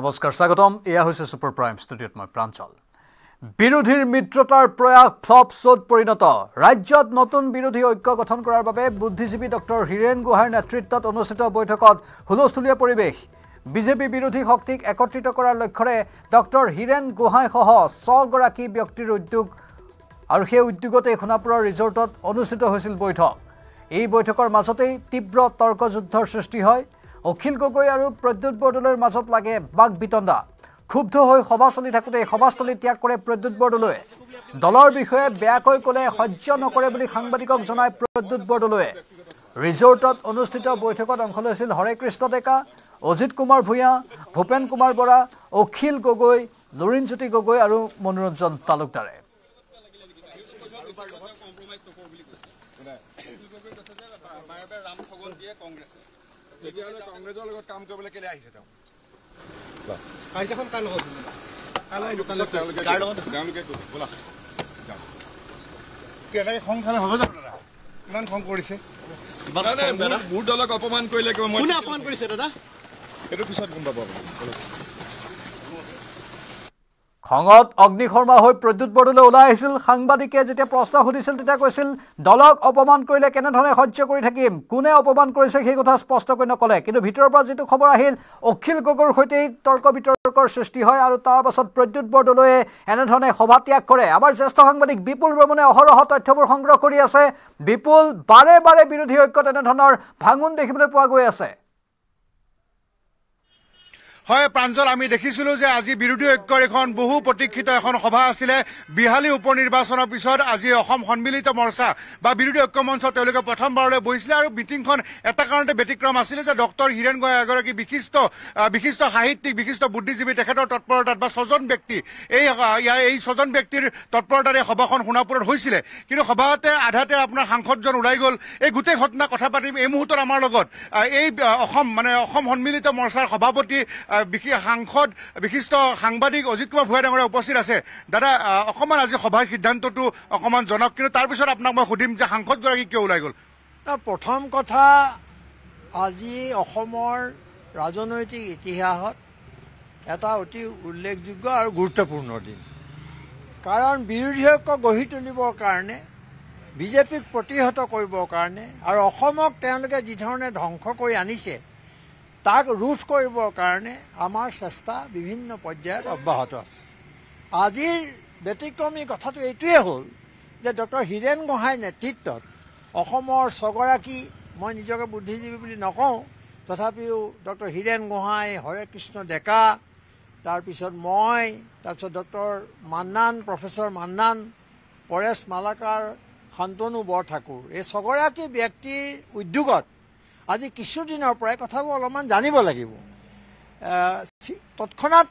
নমস্কাৰ স্বাগতম এয়া হৈছে সুপাৰ প্ৰাইম ষ্টুডিঅ'ত মই প্ৰাঞ্চল বিৰোধীৰ মিত্ৰতাৰ প্ৰয়াস ফ্লপ শ্ব'ত পৰিণত ৰাজ্যত নতুন বিৰোধী ঐক্য গঠন কৰাৰ বাবে বুদ্ধিজীৱী ডক্টৰ হীৰেন গোহাঁইৰ নেতৃত্বত অনুষ্ঠিত বৈঠকত হুলস্থুলীয়া পৰিৱেশ বিজেপি বিৰোধী শক্তিক একত্ৰিত কৰাৰ লক্ষ্যৰে ডক্টৰ হীৰেন গোহাঁই সহ 6 গৰাকী ব্যক্তিৰ উদ্যোগ আৰু সেই উদ্যোগতে সোণাপুৰৰ ৰিজৰ্টত অনুষ্ঠিত হৈছিল বৈঠক এই বৈঠকৰ মাজতেই তীব্ৰ তৰ্কযুদ্ধৰ সৃষ্টি হয় অখিল গগৈ আৰু প্ৰদ্যুৎ বৰদলৈৰ মাজত লাগে বাক বিতণ্ডা ক্ষুব্ধ হৈ সভা চলি থাকোতে সভাস্থলী ত্যাগ কৰে প্ৰদ্যুৎ বৰদলৈয়ে দলৰ বিষয়ে বেয়াকৈ ক'লে সহ্য নকৰে বুলি সাংবাদিকক জনায় প্ৰদ্যুৎ বৰদলৈয়ে ৰিজৰ্টত অনুষ্ঠিত বৈঠকত অংশ লৈছিল হৰে কৃষ্ণ ডেকা অজিত কুমাৰ ভূঞা ভূপেন কুমাৰ বৰা অখিল গগৈ লুৰিণজ্যোতি গগৈ আৰু মনোৰঞ্জন তালুকদাৰে কংগ্ৰেছৰ লগত কাম কৰিবলৈ কেলে আহিছে তেওঁ কাইজাখন কাৰ লগত কেনেকৈ খং খালে হ'ব জানো দাদা ইমান খং কৰিছে মোৰ দলক অপমান কৰিলে কোনে অপমান কৰিছে দাদা সেইটো পিছত গম পাব খঙত অগ্নিশৰ্মা হৈ প্ৰদ্যুৎ বৰদলৈ ওলাই আহিছিল সাংবাদিকে যেতিয়া প্ৰশ্ন সুধিছিল তেতিয়া কৈছিল দলক অপমান কৰিলে কেনেধৰণে সহ্য কৰি থাকিম কোনে অপমান কৰিছে সেই কথা স্পষ্টকৈ নকলে কিন্তু ভিতৰৰ পৰা যেটো খবৰ আহিল অখিল গগৈৰ হৈতে তৰ্ক বিতৰ্কৰ সৃষ্টি হয় আৰু তাৰ পাছত প্ৰদ্যুৎ বৰদলৈয়ে এনেধৰণে সভা ত্যাগ কৰে আমাৰ জ্যেষ্ঠ সাংবাদিক বিপুল বৰ্মনে অহৰহ তথ্যবোৰ সংগ্ৰহ কৰি আছে বিপুল বাৰে বাৰে বিৰোধী ঐক্যত এনেধৰণৰ ভাঙুন দেখিবলৈ পোৱা গৈ আছে হয় প্ৰাঞ্জল আমি দেখিছিলো যে আজি বিৰোধী ঐক্যৰ এখন বহু প্ৰতীক্ষিত এখন সভা আছিলে বিহালী উপ নিৰ্বাচনৰ পিছত আজি অসম সন্মিলিত মৰ্চা বা বিৰোধী ঐক্য মঞ্চ তেওঁলোকে প্ৰথমবাৰলৈ বহিছিলে আৰু মিটিংখন এটা কাৰণতে ব্যতিক্ৰম আছিলে যে ডক্টৰ হীৰেন গোহাঁই এগৰাকী বিশিষ্ট সাহিত্যিক বিশিষ্ট বুদ্ধিজীৱী তেখেতৰ তৎপৰতাত বা 6 জন ব্যক্তি এই 6 জন ব্যক্তিৰ তৎপৰতাৰে সভাখন সোণাপুৰত হৈছিলে কিন্তু সভাতে আধাতে আপোনাৰ সাংসদজন ওলাই গ'ল এই গোটেই ঘটনা কথা পাতিম এই মুহূৰ্তত আমাৰ লগত এই অসম সন্মিলিত মৰ্চাৰ সভাপতি সাংসদ বিশিষ্ট সাংবাদিক অজিত কুমাৰ ভূঞা ডাঙৰীয়া উপস্থিত আছে দাদা অকমান আজি সভাৰ সিদ্ধান্তটো অকমান জনক কিন্তু তাৰ পিছত আপোনাক মই সুধিম যে সাংসদগৰাকী কিয় ওলাই গ'ল প্ৰথম কথা আজি অসমৰ ৰাজনৈতিক ইতিহাসত এটা অতি উল্লেখযোগ্য আৰু গুৰুত্বপূৰ্ণ দিন কাৰণ বিৰোধী ঐক্য গঢ়ি তুলিবৰ কাৰণে বিজেপিক প্ৰতিহত কৰিবৰ কাৰণে আৰু অসমক তেওঁলোকে যি ধৰণে ধ্বংস কৰি আনিছে তাক ৰোধ কৰিবৰ কাৰণে আমাৰ চেষ্টা বিভিন্ন পৰ্যায়ত অব্যাহত আছে আজিৰ ব্যতিক্ৰমী কথাটো এইটোৱে হ'ল যে ডক্টৰ হীৰেন গোহাঁইৰ নেতৃত্বত অসমৰ 6 গৰাকী মই নিজকে বুদ্ধিজীৱী বুলি নকওঁ তথাপিও ডক্টৰ হীৰেন গোহাঁই হৰে কৃষ্ণ ডেকা তাৰপিছত মই তাৰপিছত ডক্টৰ মান্নান প্ৰফেচৰ মান্নান পৰেশ মালাকাৰ শান্তনু বৰঠাকুৰ এই 6 গৰাকী ব্যক্তিৰ উদ্যোগত আজি কিছুদিনৰ পৰাই কথাবোৰ অলপমান জানিব লাগিব তৎক্ষণাত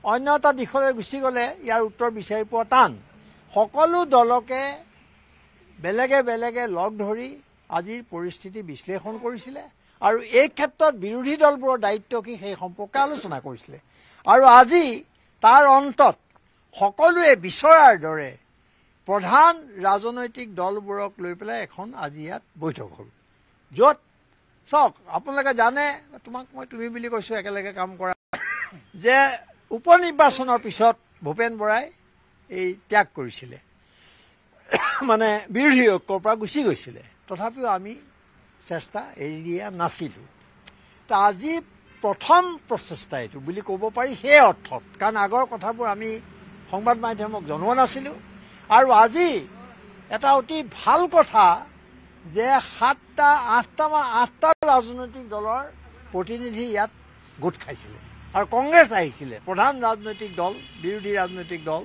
অন্য এটা দিশলৈ গুচি গ'লে ইয়াৰ উত্তৰ বিচাৰি পোৱা টান সকলো দলকে বেলেগে বেলেগে লগ ধৰি আজিৰ পৰিস্থিতি বিশ্লেষণ কৰিছিলে আৰু এই ক্ষেত্ৰত বিৰোধী দলবোৰৰ দায়িত্ব কি সেই সম্পৰ্কে আলোচনা কৰিছিলে আৰু আজি তাৰ অন্তত সকলোৱে বিচৰাৰ দৰে প্ৰধান ৰাজনৈতিক দলবোৰক লৈ পেলাই এখন আজি ইয়াত বৈঠক হ'ল য'ত চাওক আপোনালোকে জানে তোমাক মই তুমি বুলি কৈছোঁ একেলগে কাম কৰা যে উপ নিৰ্বাচনৰ পিছত ভূপেন বৰাই এই ত্যাগ কৰিছিলে মানে বিৰোধী ঐক্যৰ পৰা গুচি গৈছিলে তথাপিও আমি চেষ্টা এৰি দিয়া নাছিলোঁ আজি প্ৰথম প্ৰচেষ্টা এইটো বুলি ক'ব পাৰি সেই অৰ্থত কাৰণ আগৰ কথাবোৰ আমি সংবাদ মাধ্যমক জনোৱা নাছিলোঁ আৰু আজি এটা অতি ভাল কথা যে 8টা ৰাজনৈতিক দলৰ প্ৰতিনিধি ইয়াত গোট খাইছিলে আৰু কংগ্ৰেছ আহিছিলে প্ৰধান ৰাজনৈতিক দল বিৰোধী ৰাজনৈতিক দল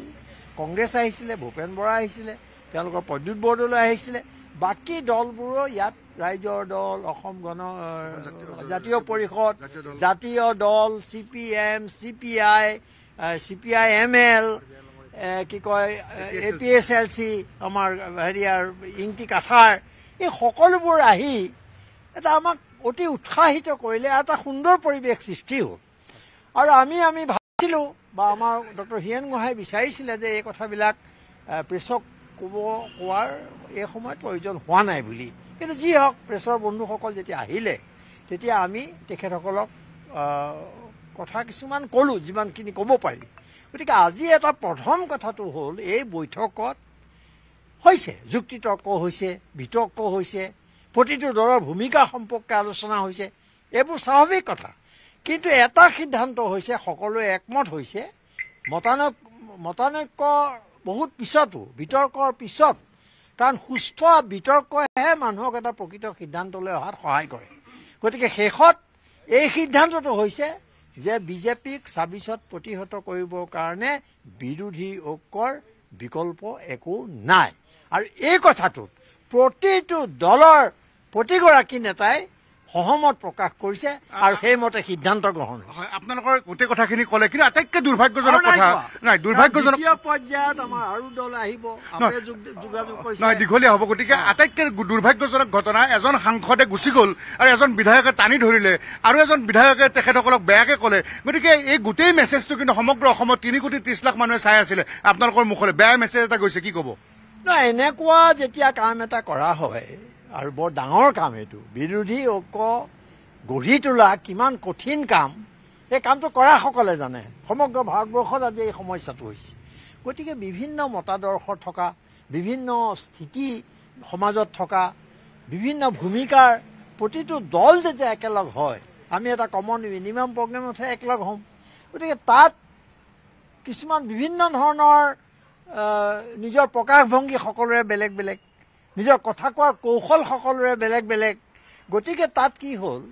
কংগ্ৰেছ আহিছিলে ভূপেন বৰা আহিছিলে তেওঁলোকৰ প্ৰদ্যুৎ বৰদলৈ আহিছিলে বাকী দলবোৰো ইয়াত ৰাইজৰ দল অসম জাতীয় পৰিষদ জাতীয় দল CPM CPI CPI-ML কি কয় APSLC আমাৰ হেৰিয়াৰ ইংটি কাঠাৰ এই সকলোবোৰ আহি এটা আমাক অতি উৎসাহিত কৰিলে এটা সুন্দৰ পৰিৱেশ সৃষ্টি হ'ল আৰু আমি ভাবিছিলোঁ বা আমাৰ ডক্টৰ হীৰেন গোহাঁই বিচাৰিছিলে যে এই কথাবিলাক প্ৰেছক কোৱাৰ এই সময়ত প্ৰয়োজন হোৱা নাই বুলি কিন্তু যি হওক প্ৰেছৰ বন্ধুসকল যেতিয়া আহিলে তেতিয়া আমি তেখেতসকলক কথা কিছুমান ক'লোঁ যিমানখিনি ক'ব পাৰি গতিকে আজি এটা প্ৰথম কথাটো হ'ল এই বৈঠকত হৈছে যুক্তিতৰ্ক হৈছে বিতৰ্ক হৈছে প্ৰতিটো দলৰ ভূমিকা সম্পৰ্কে আলোচনা হৈছে এইবোৰ স্বাভাৱিক কথা কিন্তু এটা সিদ্ধান্ত হৈছে সকলোৱে একমত হৈছে মতানৈক্য বহুত পিছতো বিতৰ্কৰ পিছত কাৰণ সুস্থ বিতৰ্কহে মানুহক এটা প্ৰকৃত সিদ্ধান্তলৈ অহাত সহায় কৰে গতিকে শেষত এই সিদ্ধান্তটো হৈছে যে বিজেপিক ২৬ত প্ৰতিহত কৰিবৰ কাৰণে বিৰোধী ঐক্যৰ বিকল্প একো নাই আৰু এই কথাটোত প্ৰতিটো দলৰ প্ৰতিগৰাকী নেতাই সহমত প্ৰকাশ কৰিছে আৰু সেইমতে সিদ্ধান্ত গ্ৰহণ হৈছে আপোনালোকৰ গোটেই কথাখিনি ক'লে কিন্তু আটাইতকৈ দুৰ্ভাগ্যজনক কথা নাই দুৰ্ভাগ্যজনক পৰ্যায়ত আমাৰ আৰু দল আহিব যোগাযোগ কৰিছে নহয় দীঘলীয়া হ'ব গতিকে আটাইতকৈ দুৰ্ভাগ্যজনক ঘটনা এজন সাংসদে গুচি গ'ল আৰু এজন বিধায়কে টানি ধৰিলে আৰু এজন বিধায়কে তেখেতসকলক বেয়াকৈ ক'লে গতিকে এই গোটেই মেছেজটো কিন্তু সমগ্ৰ অসমত ৩,৩০,০০,০০০ মানুহে চাই আছিলে আপোনালোকৰ মুখলৈ বেয়া মেছেজ এটা গৈছে কি ক'ব নহয় এনেকুৱা যেতিয়া কাম এটা কৰা হয় আৰু বৰ ডাঙৰ কাম এইটো বিৰোধী ঐক্য গঢ়ি তোলা কিমান কঠিন কাম এই কামটো কৰাসকলে জানে সমগ্ৰ ভাৰতবৰ্ষত আজি এই সমস্যাটো হৈছে গতিকে বিভিন্ন মতাদৰ্শ থকা বিভিন্ন স্থিতি সমাজত থকা বিভিন্ন ভূমিকাৰ প্ৰতিটো দল যেতিয়া একেলগ হয় আমি এটা কমন মিনিমাম প্ৰগ্ৰেমতহে একলগ হ'ম গতিকে তাত কিছুমান বিভিন্ন ধৰণৰ নিজৰ প্ৰকাশভংগী সকলোৰে বেলেগ বেলেগ নিজৰ কথা কোৱাৰ কৌশল সকলোৰে বেলেগ বেলেগ গতিকে তাত কি হ'ল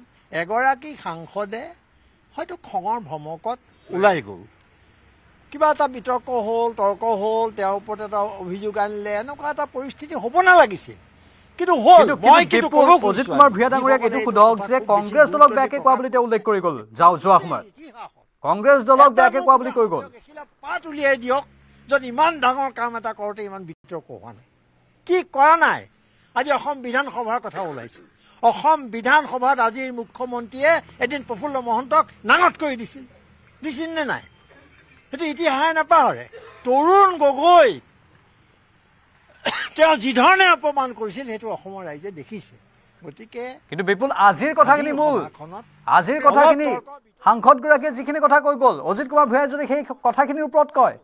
এগৰাকী সাংসদে হয়তো খঙৰ ভমকত ওলাই গ'ল কিবা এটা বিতৰ্ক হ'ল তৰ্ক হ'ল তেওঁৰ ওপৰত এটা অভিযোগ আনিলে এনেকুৱা এটা পৰিস্থিতি হ'ব নালাগিছিল কিন্তু হ'ল মই কিন্তু অজিত কুমাৰ ভূঞা ডাঙৰীয়াক এইটো সোধক যে কংগ্ৰেছ দলক বেয়াকৈ কোৱা বুলি তেওঁ উল্লেখ কৰি গ'ল যোৱা সময়ত কংগ্ৰেছ দলক বেয়াকৈ কোৱা বুলি কৈ গ'ল পাত উলিয়াই দিয়ক যদি ইমান ডাঙৰ কাম এটা কৰোঁতে ইমান বিতৰ্ক হোৱা নাই কি কৰা নাই আজি অসম বিধানসভাৰ কথা ওলাইছে অসম বিধানসভাত আজিৰ মুখ্যমন্ত্ৰীয়ে এদিন প্ৰফুল্ল মহন্তক নাঙঠ কৰি দিছিল নে নাই সেইটো ইতিহাসে নাপাহৰে তৰুণ গগৈ তেওঁ যিধৰণে অপমান কৰিছিল সেইটো অসমৰ ৰাইজে দেখিছে গতিকে কিন্তু বিপুল আজিৰ কথাখিনি মূল আজিৰ কথাখিনি সাংসদগৰাকীয়ে যিখিনি কথা কৈ গ'ল অজিত কুমাৰ ভূঞাই যদি সেই কথাখিনিৰ ওপৰত কয়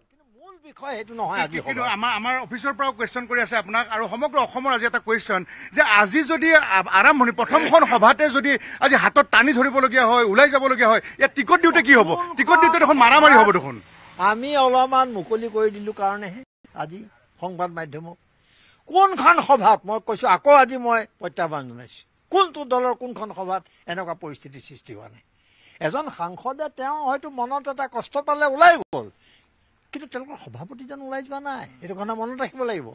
কিন্তু আমাৰ অফিচৰ পৰাও কুৱেশ্যন কৰি আছে আপোনাক আৰু সমগ্ৰ অসমৰ আজি এটা কুৱেশ্যন যে আজি যদি আৰম্ভণি প্ৰথমখন সভাতে যদি আজি হাতত টানি ধৰিবলগীয়া হয় ওলাই যাবলগীয়া হয় ইয়াত টিকট দিওঁতে কি হ'ব টিকট দিওঁতে দেখোন মাৰামাৰি হ'ব দেখোন আমি অলপমান মুকলি কৰি দিলোঁ কাৰণেহে আজি সংবাদ মাধ্যমক কোনখন সভাত মই কৈছোঁ আকৌ আজি মই প্ৰত্যাহ্বান জনাইছোঁ কোনটো দলৰ কোনখন সভাত এনেকুৱা পৰিস্থিতিৰ সৃষ্টি হোৱা নাই এজন সাংসদে তেওঁ হয়তো মনত এটা কষ্ট পালে ওলাই গ'ল কিন্তু তেওঁলোকৰ সভাপতিজন ওলাই যোৱা নাই এইটো কথা মনত ৰাখিব লাগিব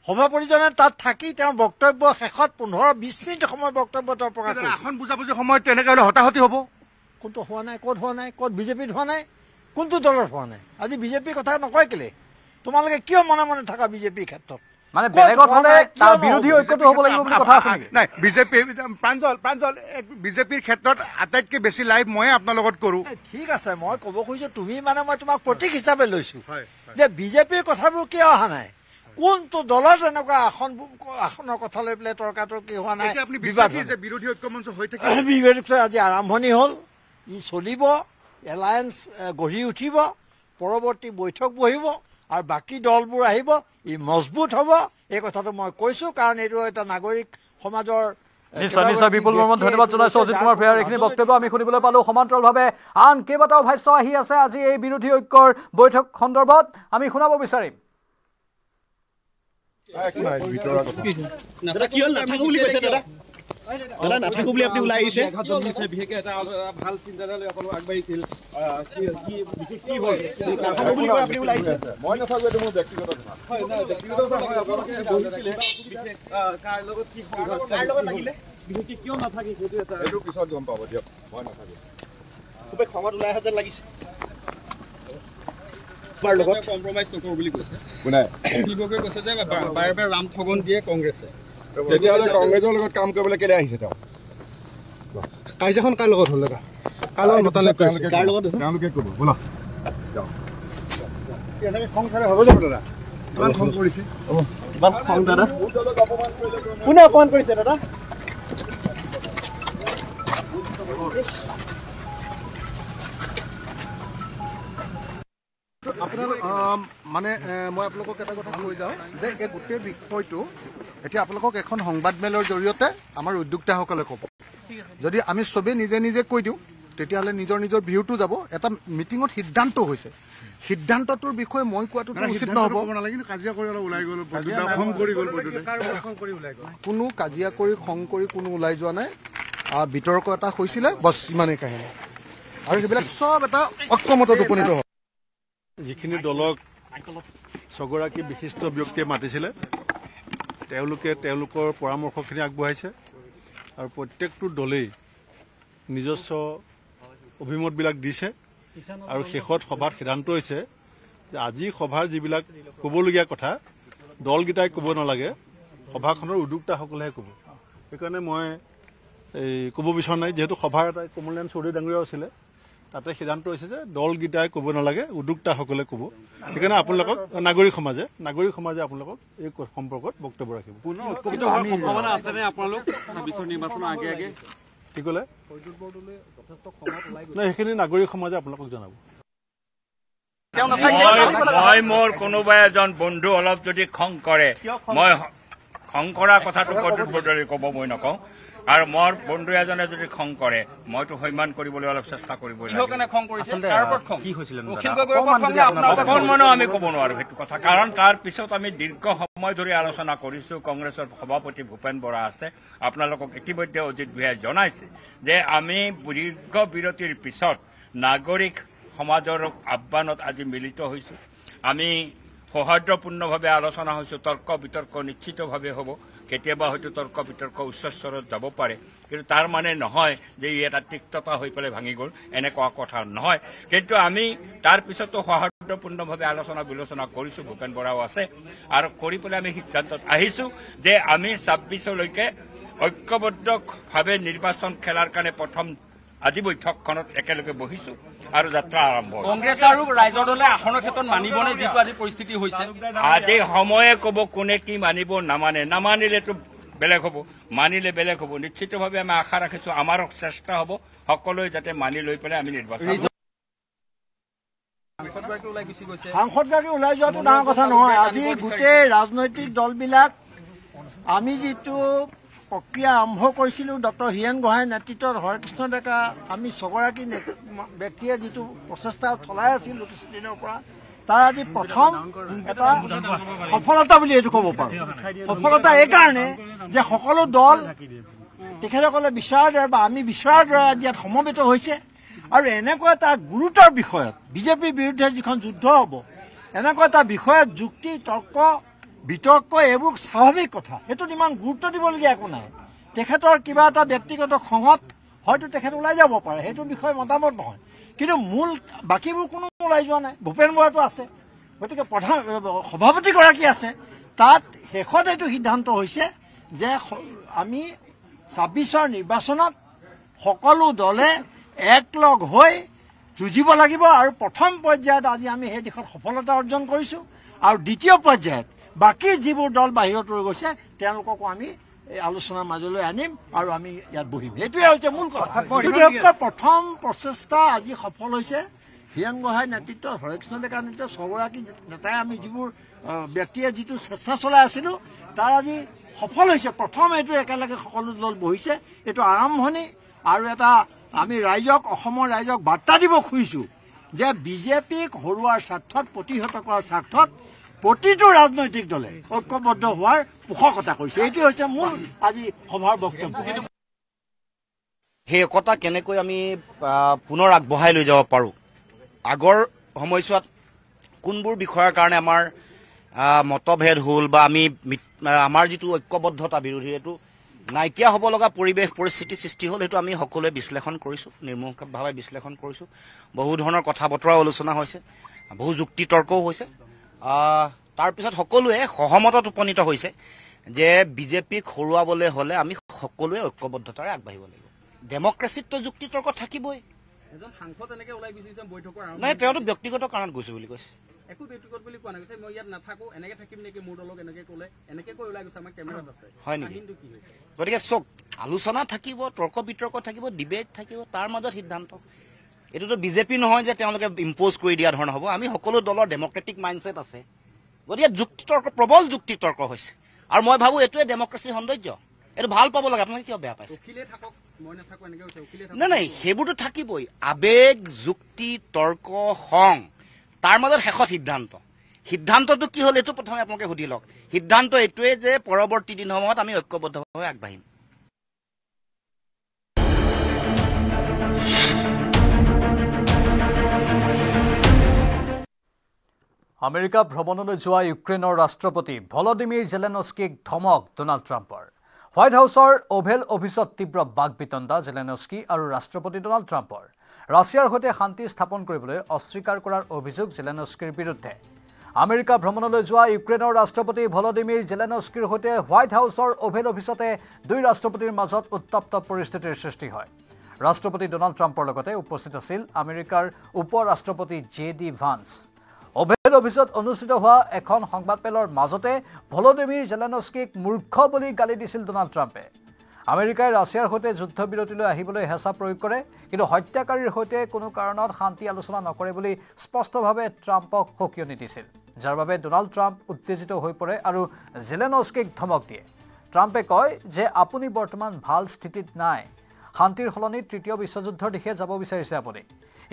সভাপতিজনে তাত থাকি তেওঁৰ বক্তব্য শেষত 15-20 মিনিট সময় বক্তব্য তেওঁ প্ৰকাশ কৰিছে আসন বুজাবুজি সময়ত তেনেকৈ হ'লে হতাহতি হ'ব কোনটো হোৱা নাই ক'ত বিজেপিত হোৱা নাই কোনটো দলত হোৱা নাই আজি বিজেপিৰ কথা নকয় কেলে তোমালোকে কিয় মনে মনে থাকা বিজেপিৰ ক্ষেত্ৰত মানে বেলেগত হ'লে তাৰ বিৰোধী ঐক্যটো হ'ব লাগিব বুলি কথা আছে নেকি নাই বিজেপি প্ৰাঞ্জল বিজেপিৰ ক্ষেত্ৰত আটাইতকৈ বেছি লাইভ ময়ে আপোনাৰ লগত কৰোঁ ঠিক আছে মই ক'ব খুজিছোঁ তুমি মানে মই তোমাক প্ৰতীক হিচাপে লৈছোঁ যে বিজেপিৰ কথাবোৰ কিয় অহা নাই কোনটো দলত এনেকুৱা আসনৰ কথা লৈ পেলাই তৰ্কাতৰ্কি হোৱা নাই বিৰোধী ঐক্য মঞ্চ হৈ থাকে আজি আৰম্ভণি হ'ল ই চলিব এলায়েন্স গঢ়ি উঠিব পৰৱৰ্তী বৈঠক বহিব আৰু বাকী দলবোৰ আহিব ই মজবুত হ'ব এই কথাটো মই কৈছোঁ কাৰণ এইটো এটা নাগৰিক সমাজৰ নিশ্চয় বিপুল বৰ্মন ধন্যবাদ জনাইছোঁ অজিত কুমাৰ ভূঞাৰ এইখিনি বক্তব্য আমি শুনিবলৈ পালোঁ সমান্তৰালভাৱে আন কেইবাটাও ভাষ্য আহি আছে আজি এই বিৰোধী ঐক্যৰ বৈঠক সন্দৰ্ভত আমি শুনাব বিচাৰিম দাদা নাথাকো বুলি আপুনি ওলাই আহিছে বিশেষকৈ এটা ভাল চিন্তাধাৰালৈ সকলো আগবাঢ়িছিল আপুনি ওলাই আহিছে মই নাথাকো এইটো মোৰ ব্যক্তিগত কাৰ লগত কি থাকিলে বিশেষকৈ কিয় নাথাকে সেইটো এটা এইটো পিছত গম পাব দিয়ক মই নাথাকো খুবেই খঙত ওলাই অহা যেন লাগিছে লগত কম্প্ৰমাইজ নকৰোঁ বুলি কৈছে কোনে কৈছে যে বাৰে বাৰে ৰাম ঠগন দিয়ে কংগ্ৰেছে তেতিয়াহ'লে কংগ্ৰেছৰ লগত কাম কৰিবলৈ কেলে আহিছে তেওঁ কাজিয়াখন কাৰ লগত হ'ল দাদা কাৰ লগত মতানৈক্য কৰিছে কাৰ লগত তেওঁলোকে ক'ব ব'লা এনেকৈ খং খালে হ'ব জানো দাদা ইমান খং কৰিছে ইমান খং দাদা কোনে অপমান কৰিছে দাদা মানে মই আপোনালোকক এটা কথা কৈ যাওঁ যে এই গোটেই বিষয়টো এতিয়া আপোনালোকক এখন সংবাদমেলৰ জৰিয়তে আমাৰ উদ্যোক্তাসকলে ক'ব। যদি আমি চবেই নিজে নিজে কৈ দিওঁ তেতিয়াহ'লে নিজৰ নিজৰ ভিউটো যাব। এটা মিটিঙত সিদ্ধান্ত হৈছে, সিদ্ধান্তটোৰ বিষয়ে মই কোৱাটো উচিত নহ'ব। কোনো কাজিয়া কৰি খং কৰি কোনো ওলাই যোৱা নাই, বিতৰ্ক এটা হৈছিলে, বছ ইমানেই কাহিনী। আৰু সেইবিলাক চব এটা ঐক্যমতত উপনীত হয়। যিখিনি দলক ছগৰাকী বিশিষ্ট ব্যক্তিয়ে মাতিছিলে তেওঁলোকে তেওঁলোকৰ পৰামৰ্শখিনি আগবঢ়াইছে আৰু প্ৰত্যেকটো দলেই নিজস্ব অভিমতবিলাক দিছে। আৰু শেষত সভাত সিদ্ধান্ত হৈছে যে আজি সভাৰ যিবিলাক ক'বলগীয়া কথা দলকেইটাই ক'ব নালাগে, সভাখনৰ উদ্যোক্তাসকলেহে ক'ব। সেইকাৰণে মই ক'ব বিচৰা নাই, যিহেতু সভাৰ এটা কমলনাৰায়ণ চৌধুৰী ডাঙৰীয়াও আছিলে, তাতে সিদ্ধান্ত হৈছে যে দলকেইটাই ক'ব নালাগে, উদ্যোক্তাসকলে ক'ব। সেইকাৰণে আপোনালোকক নাগৰিক সমাজে আপোনালোকক এই সম্পৰ্কত বক্তব্য ৰাখিব। কি ক'লে? নাই, সেইখিনি নাগৰিক সমাজে আপোনালোকক জনাব। মই মোৰ কোনোবা এজন বন্ধু অলপ যদি খং কৰে, মই খং কৰা কথাটো প্ৰদ্যুৎ বৰদলৈ ক'ব, মই নকওঁ। আৰু মোৰ বন্ধু এজনে যদি খং কৰে মইতো সন্মান কৰিবলৈ অলপ চেষ্টা কৰিবই লাগিব। অকণমানো আমি ক'ব নোৱাৰো সেইটো কথা, কাৰণ তাৰ পিছত আমি দীৰ্ঘ সময় ধৰি আলোচনা কৰিছো। কংগ্ৰেছৰ সভাপতি ভূপেন বৰা আছে, আপোনালোকক ইতিমধ্যে অজিত ভূঞাই জনাইছে যে আমি দীৰ্ঘ বিৰতিৰ পিছত নাগৰিক সমাজৰ আহ্বানত আজি মিলিত হৈছো। আমি সৌহাৰ্দ্যপূৰ্ণভাৱে আলোচনা হৈছো, তৰ্ক বিতৰ্ক নিশ্চিতভাৱে হ'ব। কেতিয়াবা হয়তো তৰ্ক বিতৰ্ক উচ্চ স্তৰত যাব পাৰে, কিন্তু তাৰ মানে নহয় যে ই এটা তিক্ততা হৈ পেলাই ভাঙি গ'ল, এনেকুৱা কথা নহয়। কিন্তু আমি তাৰ পিছতো সৌহাৰ্দ্যপূৰ্ণভাৱে আলোচনা বিলোচনা কৰিছো, ভূপেন বৰাও আছে, আৰু কৰি পেলাই আমি সিদ্ধান্তত আহিছো যে আমি 26লৈকে ঐক্যবদ্ধভাৱে নিৰ্বাচন খেলাৰ কাৰণে প্ৰথম আজি বৈঠকখনত একেলগে বহিছো আৰু যাত্ৰা আৰম্ভ। কংগ্ৰেছ আৰু ৰাইজৰ দলে আসনৰ ক্ষেত্ৰত মানিবনে যিটো আজি পৰিস্থিতি হৈছে? আজি সময়ে ক'ব কোনে কি মানিব নামানে। নামানিলেতো বেলেগ হ'ব, মানিলে বেলেগ হ'ব। নিশ্চিতভাৱে আমি আশা ৰাখিছো, আমাৰ চেষ্টা হ'ব সকলোৱে যাতে মানি লৈ পেলাই আমি নিৰ্বাচন। সাংসদগৰাকী ওলাই যোৱাটো ডাঙৰ কথা নহয়। আজি গোটেই ৰাজনৈতিক দলবিলাক আমি যিটো প্ৰক্ৰিয়া আৰম্ভ কৰিছিলোঁ, ডক্টৰ হীৰেণ গোহাঁইৰ নেতৃত্বত হৰেকৃষ্ণ ডেকা আমি ছগৰাকী ব্যক্তিয়ে যিটো প্ৰচেষ্টা চলাই আছিলোঁ কিছুদিনৰ পৰা, তাৰ আজি প্ৰথম এটা সফলতা বুলি এইটো ক'ব পাৰোঁ। সফলতা এইকাৰণে যে সকলো দল তেখেতসকলে বিচৰাৰ দৰে বা আমি বিচৰাৰ দৰে আজি ইয়াত সমবেত হৈছে। আৰু এনেকুৱা এটা গুৰুতৰ বিষয়ত বিজেপিৰ বিৰুদ্ধে যিখন যুদ্ধ হ'ব, এনেকুৱা এটা বিষয়ত যুক্তি তৰ্ক বিতৰ্ক এইবোৰ স্বাভাৱিক কথা, সেইটোত ইমান গুৰুত্ব দিবলগীয়া একো নাই। তেখেতৰ কিবা এটা ব্যক্তিগত খঙত হয়তো তেখেত ওলাই যাব পাৰে, সেইটো বিষয়ে মতামত নহয়। কিন্তু মূল বাকীবোৰ কোনো ওলাই যোৱা নাই। ভূপেন বৰাটো আছে, গতিকে প্ৰধান সভাপতিগৰাকী আছে। তাত শেষত এইটো সিদ্ধান্ত হৈছে যে আমি 26ৰ নিৰ্বাচনত সকলো দলে একলগ হৈ যুঁজিব লাগিব। আৰু প্ৰথম পৰ্যায়ত আজি আমি সেই দিশত সফলতা অৰ্জন কৰিছোঁ। আৰু দ্বিতীয় পৰ্যায়ত বাকী যিবোৰ দল বাহিৰত ৰৈ গৈছে তেওঁলোককো আমি এই আলোচনাৰ মাজলৈ আনিম আৰু আমি ইয়াত বহিম। সেইটোৱে হৈছে মূল কথা। প্ৰথম প্ৰচেষ্টা আজি সফল হৈছে। হীৰেণ গোহাঁইৰ নেতৃত্বত, হৰেকৃষ্ণ ডেকাৰ নেতৃত্বত ছগৰাকী নেতাই আমি যিবোৰ ব্যক্তিয়ে যিটো চেষ্টা চলাই আছিলোঁ তাৰ আজি সফল হৈছে। প্ৰথম এইটো একেলগে সকলো দল বহিছে, এইটো আৰম্ভণি। আৰু এটা আমি ৰাইজক, অসমৰ ৰাইজক বাৰ্তা দিব খুজিছোঁ যে বিজেপিক হৰুৱাৰ স্বাৰ্থত, প্ৰতিহত কৰাৰ স্বাৰ্থত প্ৰতিটো ৰাজনৈতিক দলে ঐক্যবদ্ধ হোৱাৰ পোষকতা কৰিছে। এইটো হৈছে মূল আজি সভাৰ বক্তব্য। সেই একতা কেনেকৈ আমি পুনৰ আগবঢ়াই লৈ যাব পাৰোঁ, আগৰ সময়ছোৱাত কোনবোৰ বিষয়ৰ কাৰণে আমাৰ মতভেদ হ'ল বা আমি আমাৰ যিটো ঐক্যবদ্ধতা বিৰোধী এইটো নাইকিয়া হ'ব লগা পৰিস্থিতি সৃষ্টি হ'ল, সেইটো আমি সকলোৱে বিশ্লেষণ কৰিছোঁ, নিৰ্মোহভাৱে বিশ্লেষণ কৰিছোঁ। বহু ধৰণৰ কথা বতৰাও আলোচনা হৈছে, বহু যুক্তি তৰ্কও হৈছে। তাৰপিছত সকলোৱে সহমতত উপনীত হৈছে যে বিজেপিক হৰুৱাবলৈ হ'লে আমি সকলোৱে ঐক্যবদ্ধতাৰে আগবাঢ়িব লাগিব। ডেমক্ৰেচিতটো যুক্তি তৰ্ক থাকিবই। নাই, তেওঁতো ব্যক্তিগত কাৰণত গৈছে বুলি কৈছে। একো ব্যক্তিগত বুলি কোৱা নাই, কৈছে মই ইয়াত নাথাকো, এনেকে থাকিম নেকি, মোৰ দলক এনেকে ক'লে, এনেকে কৈ ওলাই গৈছে। আমাৰ কেমেৰাত আছে, হয় নেকি? গতিকে চক আলোচনা থাকিব, তৰ্ক বিতৰ্ক থাকিব, ডিবেট থাকিব, তাৰ মাজত সিদ্ধান্ত। এইটোতো বিজেপি নহয় যে তেওঁলোকে ইম্প'জ কৰি দিয়া ধৰণৰ হ'ব। আমি সকলো দলৰ ডেমক্ৰেটিক মাইণ্ডছেট আছে, গতিকে যুক্তিতৰ্ক প্ৰবল যুক্তিতৰ্ক হৈছে আৰু মই ভাবোঁ এইটোৱে ডেমক্ৰেচিৰ সৌন্দৰ্য। এইটো ভাল পাব লাগে, আপোনালোকে কিয় বেয়া পাইছে? নাই সেইবোৰতো থাকিবই, আৱেগ যুক্তি তৰ্ক খং, তাৰ মাজত শেষত সিদ্ধান্তটো কি হ'ল এইটো প্ৰথমে আপোনালোকে সুধি লওক। সিদ্ধান্ত এইটোৱে যে পৰৱৰ্তী দিনসমূহত আমি ঐক্যবদ্ধভাৱে আগবাঢ়িম। আমেৰিকা ভ্ৰমণলৈ যোৱা ইউক্ৰেইনৰ ৰাষ্ট্ৰপতি ভলদিমিৰ জেলেনস্কিক ধমক ডোনাল্ড ট্ৰাম্পৰ। হোৱাইট হাউচৰ অভেল অফিচত তীব্ৰ বাকবিতণ্ডা জেলেনস্কি আৰু ৰাষ্ট্ৰপতি ডোনাল্ড ট্ৰাম্পৰ। ৰাছিয়াৰ সৈতে শান্তি স্থাপন কৰিবলৈ অস্বীকাৰ কৰাৰ অভিযোগ জেলেনস্কিৰ বিৰুদ্ধে। আমেৰিকা ভ্ৰমণলৈ যোৱা ইউক্ৰেইনৰ ৰাষ্ট্ৰপতি ভলদিমিৰ জেলেনস্কিৰ সৈতে হোৱাইট হাউচৰ অভেল অফিচতে দুই ৰাষ্ট্ৰপতিৰ মাজত উত্তপ্ত পৰিস্থিতিৰ সৃষ্টি হয়। ৰাষ্ট্ৰপতি ডোনাল্ড ট্ৰাম্পৰ লগতে উপস্থিত আছিল আমেৰিকাৰ উপ ৰাষ্ট্ৰপতি JD ভান্স। অভেল অফিচত অনুষ্ঠিত হোৱা এখন সংবাদমেলৰ মাজতে ভলদিমিৰ জেলেনস্কিক মূৰ্খ বুলি গালি দিছিল ডোনাল্ড ট্ৰাম্পে। আমেৰিকাই ৰাছিয়াৰ সৈতে যুদ্ধবিৰতিলৈ আহিবলৈ হেঁচা প্ৰয়োগ কৰে, কিন্তু হত্যাকাৰীৰ সৈতে কোনো কাৰণত শান্তি আলোচনা নকৰে বুলি স্পষ্টভাৱে ট্ৰাম্পক সকিয়নি দিছিল, যাৰ বাবে ডোনাল্ড ট্ৰাম্প উত্তেজিত হৈ পৰে আৰু জেলেনস্কিক ধমক দিয়ে। ট্ৰাম্পে কয় যে আপুনি বৰ্তমান ভাল স্থিতিত নাই, শান্তিৰ সলনি তৃতীয় বিশ্বযুদ্ধৰ দিশে যাব বিচাৰিছে আপুনি।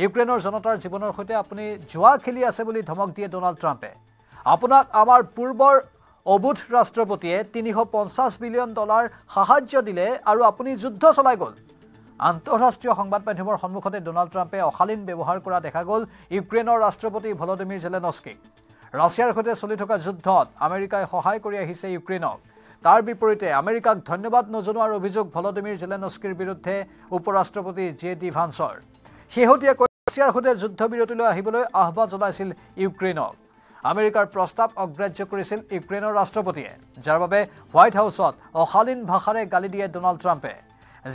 ইউক্ৰেইনৰ জনতাৰ জীৱনৰ সৈতে আপুনি জোৱা খেলি আছে বুলি ধমক দিয়ে ডোনাল্ড ট্ৰাম্পে। আপোনাক আমাৰ পূৰ্বৰ অবুধ ৰাষ্ট্ৰপতিয়ে $350 বিলিয়ন সাহায্য দিলে আৰু আপুনি যুদ্ধ চলাই গ'ল। আন্তঃৰাষ্ট্ৰীয় সংবাদ মাধ্যমৰ সন্মুখতে ডোনাল্ড ট্ৰাম্পে অশালীন ব্যৱহাৰ কৰা দেখা গ'ল ইউক্ৰেইনৰ ৰাষ্ট্ৰপতি ভলদিমিৰ জেলেনস্কিক। ৰাছিয়াৰ সৈতে চলি থকা যুদ্ধত আমেৰিকাই সহায় কৰি আহিছে ইউক্ৰেইনক। তাৰ বিপৰীতে আমেৰিকাক ধন্যবাদ নজনোৱাৰ অভিযোগ ভলদিমিৰ জেলেনস্কিৰ বিৰুদ্ধে উপ ৰাষ্ট্ৰপতি JD ভান্সৰ। শেহতীয়াকৈ ৰাছিয়াৰ সৈতে যুদ্ধবিৰতিলৈ আহিবলৈ আহ্বান জনাইছিল ইউক্ৰেইনক। আমেৰিকাৰ প্ৰস্তাৱ অগ্ৰাহ্য কৰিছিল ইউক্ৰেইনৰ ৰাষ্ট্ৰপতিয়ে, যাৰ বাবে হোৱাইট হাউচত অশালীন ভাষাৰে গালি দিয়ে ডোনাল্ড ট্ৰাম্পে।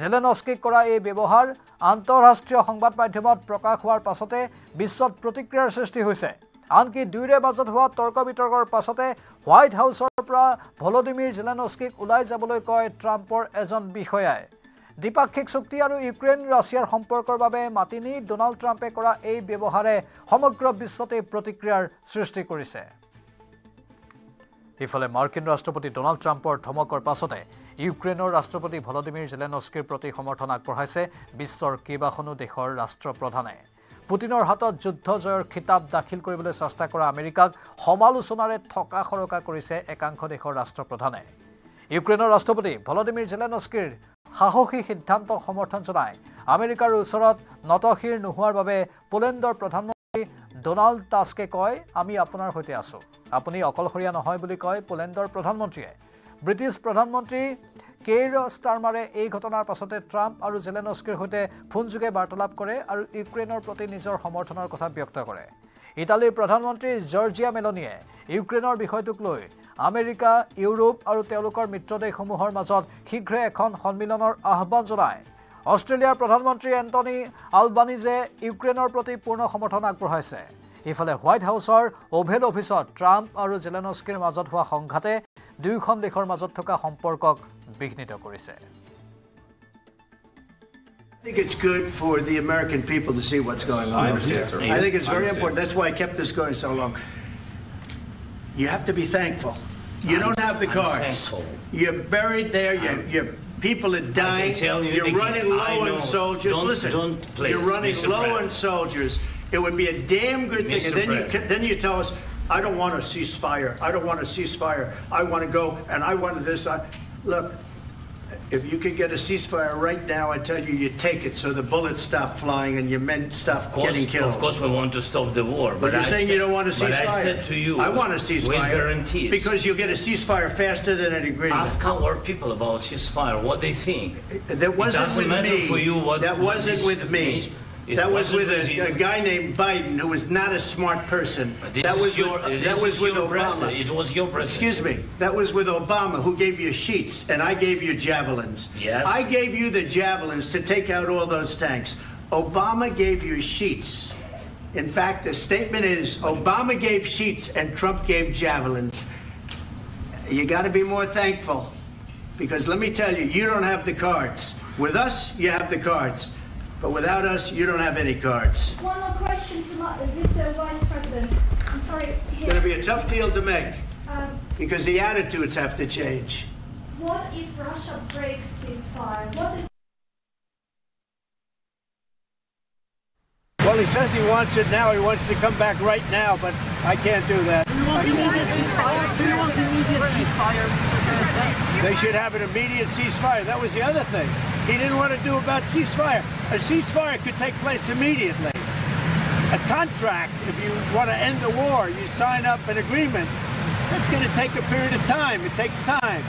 জেলেনস্কিক কৰা এই ব্যৱহাৰ আন্তঃৰাষ্ট্ৰীয় সংবাদ মাধ্যমত প্ৰকাশ হোৱাৰ পাছতে বিশ্বত প্ৰতিক্ৰিয়াৰ সৃষ্টি হৈছে। আনকি দুয়োৰে মাজত হোৱা তৰ্ক বিতৰ্কৰ পাছতে হোৱাইট হাউচৰ পৰা ভলদিমিৰ জেলেনস্কিক ওলাই যাবলৈ কয় ট্ৰাম্পৰ এজন বিষয়াই। দ্বিপাক্ষিক চুক্তি আৰু ইউক্ৰেইন ৰাছিয়াৰ সম্পৰ্কৰ বাবে মাতি নি ডোনাল্ড ট্ৰাম্পে কৰা এই ব্যৱহাৰে সমগ্ৰ বিশ্বতে প্ৰতিক্ৰিয়াৰ সৃষ্টি কৰিছে। ইফালে মাৰ্কিন ৰাষ্ট্ৰপতি ডোনাল্ড ট্ৰাম্পৰ ধমকৰ পাছতে ইউক্ৰেইনৰ ৰাষ্ট্ৰপতি ভলদিমিৰ জেলেনস্কিৰ প্ৰতি সমৰ্থন আগবঢ়াইছে বিশ্বৰ কেইবাখনো দেশৰ ৰাষ্ট্ৰপ্ৰধানে। পুটিনৰ হাতত যুদ্ধ জয়ৰ খিতাপ দাখিল কৰিবলৈ চেষ্টা কৰা আমেৰিকাক সমালোচনাৰে থকা সৰকা কৰিছে একাংশ দেশৰ ৰাষ্ট্ৰপ্ৰধানে। ইউক্ৰেইনৰ ৰাষ্ট্ৰপতি ভলদিমিৰ জেলেনস্কিৰ সাহসী সিদ্ধান্তক সমৰ্থন জনাই আমেৰিকাৰ ওচৰত নতশিৰ নোহোৱাৰ বাবে পোলেণ্ডৰ প্ৰধানমন্ত্ৰী ডোনাল্ড টাস্কে কয়, আমি আপোনাৰ সৈতে আছো, আপুনি অকলশৰীয়া নহয় বুলি কয় পোলেণ্ডৰ প্ৰধানমন্ত্ৰীয়ে। ব্ৰিটিছ প্ৰধানমন্ত্ৰী কেইৰ ষ্টাৰমাৰে এই ঘটনাৰ পাছতে ট্ৰাম্প আৰু জেলেনস্কিৰ সৈতে ফোনযোগে বাৰ্তালাপ কৰে আৰু ইউক্ৰেইনৰ প্ৰতি নিজৰ সমৰ্থনৰ কথা ব্যক্ত কৰে। ইটালীৰ প্ৰধানমন্ত্ৰী জৰ্জিয়া মেলনিয়ে ইউক্ৰেইনৰ বিষয়টোক লৈ আমেৰিকা, ইউৰোপ আৰু তেওঁলোকৰ মিত্ৰ দেশসমূহৰ মাজত শীঘ্ৰে এখন সন্মিলনৰ আহ্বান জনায়। অষ্ট্ৰেলিয়াৰ প্ৰধানমন্ত্ৰী এণ্টনি আলবানিজে ইউক্ৰেইনৰ প্ৰতি পূৰ্ণ সমৰ্থন আগবঢ়াইছে। ইফালে হোৱাইট হাউচৰ অভেল অফিচত ট্ৰাম্প আৰু জেলেনস্কিৰ মাজত হোৱা সংঘাতে দুয়োখন দেশৰ মাজত থকা সম্পৰ্কক বিঘ্নিত কৰিছে। I think it's good for the American people to see what's going on. I think it's very important. That's why I kept this going so long. You have to be thankful. You don't have the cards. You're buried there. Your people are dying. You're running low on soldiers. Listen, you're running low on soldiers. It would be a damn good thing. And then you tell us, I don't want a ceasefire. I don't want a ceasefire. I want to go and I want this. Look. If you could get a ceasefire right now, I tell you, you take it so the bullets stop flying and your men stop getting killed. Of course, we want to stop the war. But you're saying you don't want a ceasefire. But I said to you, I want a ceasefire. With guarantees. Because you'll get a ceasefire faster than an agreement. Ask our people about ceasefire, what they think. That wasn't with me. For you what that wasn't with me. That was with a guy named Biden, who was not a smart person. That was with Obama. It was your president. Excuse me. That was with Obama, who gave you sheets, and I gave you javelins. Yes. I gave you the javelins to take out all those tanks. Obama gave you sheets. In fact, the statement is Obama gave sheets and Trump gave javelins. You got to be more thankful, because let me tell you, you don't have the cards. With us, you have the cards. But without us, you don't have any cards. One more question to this Vice President. I'm sorry. It's going to be a tough deal to make because the attitudes have to change. What if Russia breaks ceasefire? What if... Well, he says he wants it now. He wants to come back right now, but I can't do that. Do you want immediate ceasefire? Do you want immediate ceasefire? They should have an immediate ceasefire. That was the other thing. He didn't want to do about ceasefire. A ceasefire could take place immediately. A contract, if you want to end the war, you sign up an agreement. That's going to take a period of time. It takes time.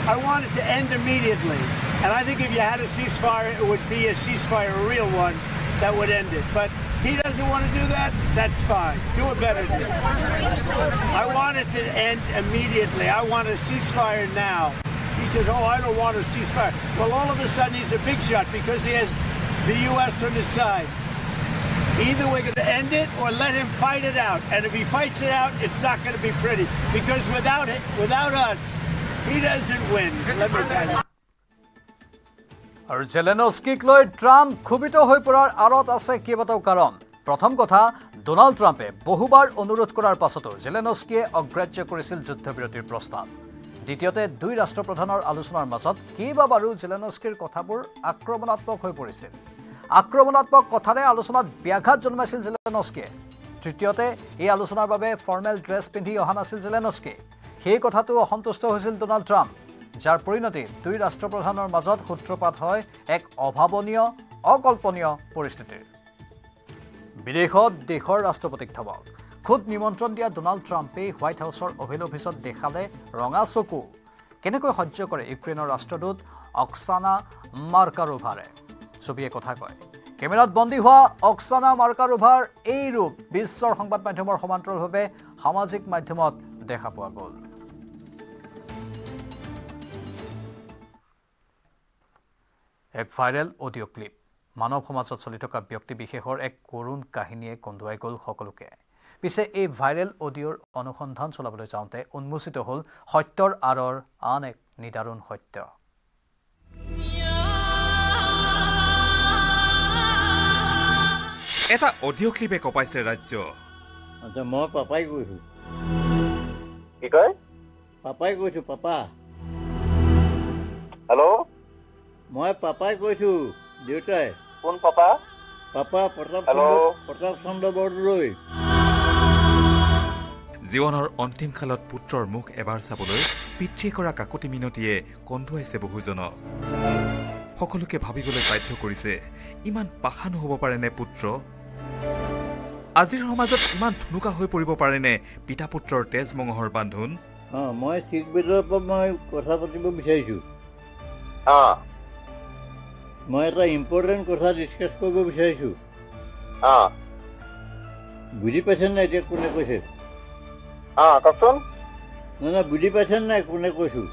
I want it to end immediately. And I think if you had a ceasefire, it would be a ceasefire, a real one, that would end it. But he doesn't want to do that. That's fine. Do a better deal. I want it to end immediately. I want a ceasefire now. He says, oh, I don't want a ceasefire. Well, all of a sudden, he's a big shot because he has the U.S. on his side. Either we're going to end it or let him fight it out. And if he fights it out, it's not going to be pretty. Because without us, he doesn't win. Let me tell you. আৰু জেলেনস্কিক লৈ Trump ক্ষোভিত হৈ পৰাৰ আঁৰত আছে কেইবাটাও কাৰণ প্ৰথম কথা ডোনাল্ড ট্ৰাম্পে বহুবাৰ অনুৰোধ কৰাৰ পাছতো জেলেনস্কিয়ে অগ্ৰাহ্য কৰিছিল যুদ্ধবিৰতিৰ প্ৰস্তাৱ দ্বিতীয়তে দুই ৰাষ্ট্ৰপ্ৰধানৰ আলোচনাৰ মাজত কেইবাবাৰো জেলেনস্কিৰ কথাবোৰ আক্ৰমণাত্মক হৈ পৰিছিল আক্ৰমণাত্মক কথাৰে আলোচনাত ব্যাঘাত জন্মাইছিল জেলেনস্কিয়ে তৃতীয়তে এই আলোচনাৰ বাবে ফৰ্মেল ড্ৰেছ পিন্ধি অহা নাছিল জেলেনস্কি সেই কথাটো অসন্তুষ্ট হৈছিল ডোনাল্ড ট্ৰাম্প যাৰ পৰিণতি দুই ৰাষ্ট্ৰপ্ৰধানৰ মাজত সূত্ৰপাত হয় এক অভাৱনীয় অকল্পনীয় পৰিস্থিতিৰ বিদেশত দেশৰ ৰাষ্ট্ৰপতিক থবক খুদ নিমন্ত্ৰণ দিয়া ডোনাল্ড ট্ৰাম্পে হোৱাইট হাউচৰ অভেল অফিচত দেখালে ৰঙা চকু কেনেকৈ সহ্য কৰে ইউক্ৰেইনৰ ৰাষ্ট্ৰদূত অক্সানা মাৰ্কাৰোভাৰে ছবিয়ে কথা কয় কেমেৰাত বন্দী হোৱা অক্সানা মাৰ্কাৰোভাৰ এই ৰূপ বিশ্বৰ সংবাদ মাধ্যমৰ সমান্তৰালভাৱে সামাজিক মাধ্যমত দেখা পোৱা গ'ল এক ভাইৰেল অডিঅ' ক্লিপ মানৱ সমাজত চলি থকা ব্যক্তি বিশেষৰ এক কৰুণ কাহিনীয়ে কন্দুৱাই গ'ল সকলোকে পিছে এই ভাইৰেল অডিঅ'ৰ অনুসন্ধান চলাবলৈ যাওঁতে উন্মোচিত হ'ল সত্যৰ আঁৰৰ আন এক নিদাৰুণ সত্য এটা অডিঅ' ক্লিপে কপাইছে ৰাজ্য আচ্ছা মই পাপাই কৈছো কি কয় পাপাই কৈছো পাপা হেল্ল' মই পাপাই কৈছো দেউতাই কোন পাপা পাপা প্ৰতাপ চন্দ্ৰ বৰদলৈ জীৱনৰ অন্তিম কালত পুত্ৰৰ মুখ এবাৰ চাবলৈ পিতৃয়ে কৰা কাকতি মিনতিয়ে কন্দুৱাইছে বহুজনক সকলোকে ভাবিবলৈ বাধ্য কৰিছে ইমান পাষাণু হ'ব পাৰেনে পুত্ৰ আজিৰ সমাজত ইমান ধুনুকা হৈ পৰিব পাৰেনে পিতা পুত্ৰৰ তেজ মঙহৰ বান্ধোন মই শিখ বেদৰ পৰা মই কথা পাতিব বিচাৰিছো মই এটা ইম্পৰ্টেণ্ট কথা ডিছকাছ কৰিব বিচাৰিছো বুজি পাইছে নাই এতিয়া কোনে কৈছে কওকচোন নাই বুজি পাইছে নাই কোনে কৈছো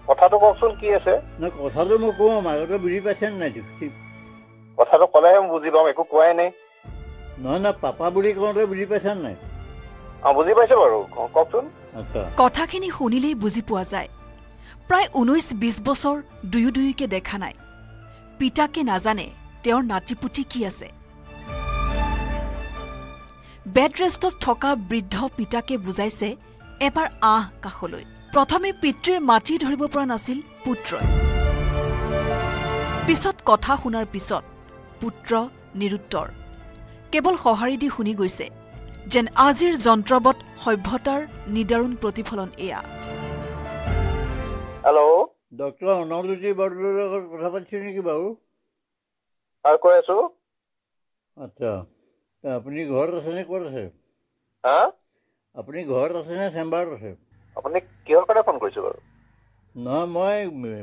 কথাটো কওকচোন কি আছে নাই কথাটো মই কম আগতে বুজি পাইছে নাই কথাটো ক'লেহে মই বুজি পাম একো কোৱাই নাই নহয় না পাপা বুলি কওঁতে বুজি পাইছে নাই বুজি পাইছো বাৰু কওকচোন কথাখিনি শুনিলেই বুজি পোৱা যায় প্ৰায় 19-20 বছৰ দুয়ো দেখা নাই পিতাকে নাজানে তেওঁৰ নাতিপুতি কি আছে বেড ৰেষ্টত থকা বৃদ্ধ পিতাকে বুজাইছে এবাৰ কাষলৈ প্ৰথমে পিতৃৰ মাটি ধৰিব পৰা নাছিল পুত্ৰই পিছত কথা শুনাৰ পিছত পুত্ৰ নিৰুত্তৰ কেৱল সঁহাৰি দি শুনি গৈছে যেন আজিৰ যন্ত্ৰবৎ সভ্যতাৰ নিদাৰুণ প্ৰতিফলন এয়া হেল্ল' ডক্টৰ অনলজ্যোতি বৰদলৈৰ লগত কথা পাতিছে নেকি বাৰু কৈ আছো আচ্ছা আপুনি ঘৰত আছে নে ক'ত আছে আপুনি ঘৰত আছে নে চেম্বাৰত আছে আপুনি কিহৰ কাৰণে ফোন কৰিছে বাৰু নহয় মই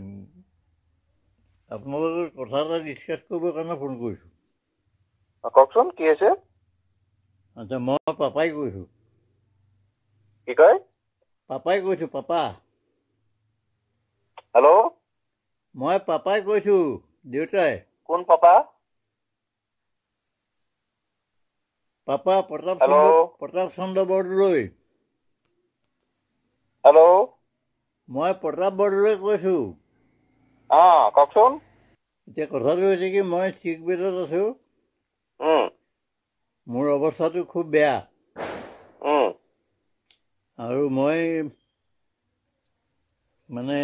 আপোনালোকৰ কথা এটা ডিছকাছ কৰিবৰ কাৰণে ফোন কৰিছোঁ কওকচোন কি হৈছে আচ্ছা মই পাপাই কৈছোঁ কি কয় পাপাই কৈছোঁ পাপা হেল্ল' মই পাপাই কৈছোঁ দেউতাই কোন papa papa Pratap Chandra Bordoloi hello' মই প্ৰতাপ বৰদলৈ কৈছোঁ কওকচোন এতিয়া কথাটো হৈছে কি মই চিক বেডত আছোঁ, মোৰ অৱস্থাটো খুব বেয়া আৰু মই মানে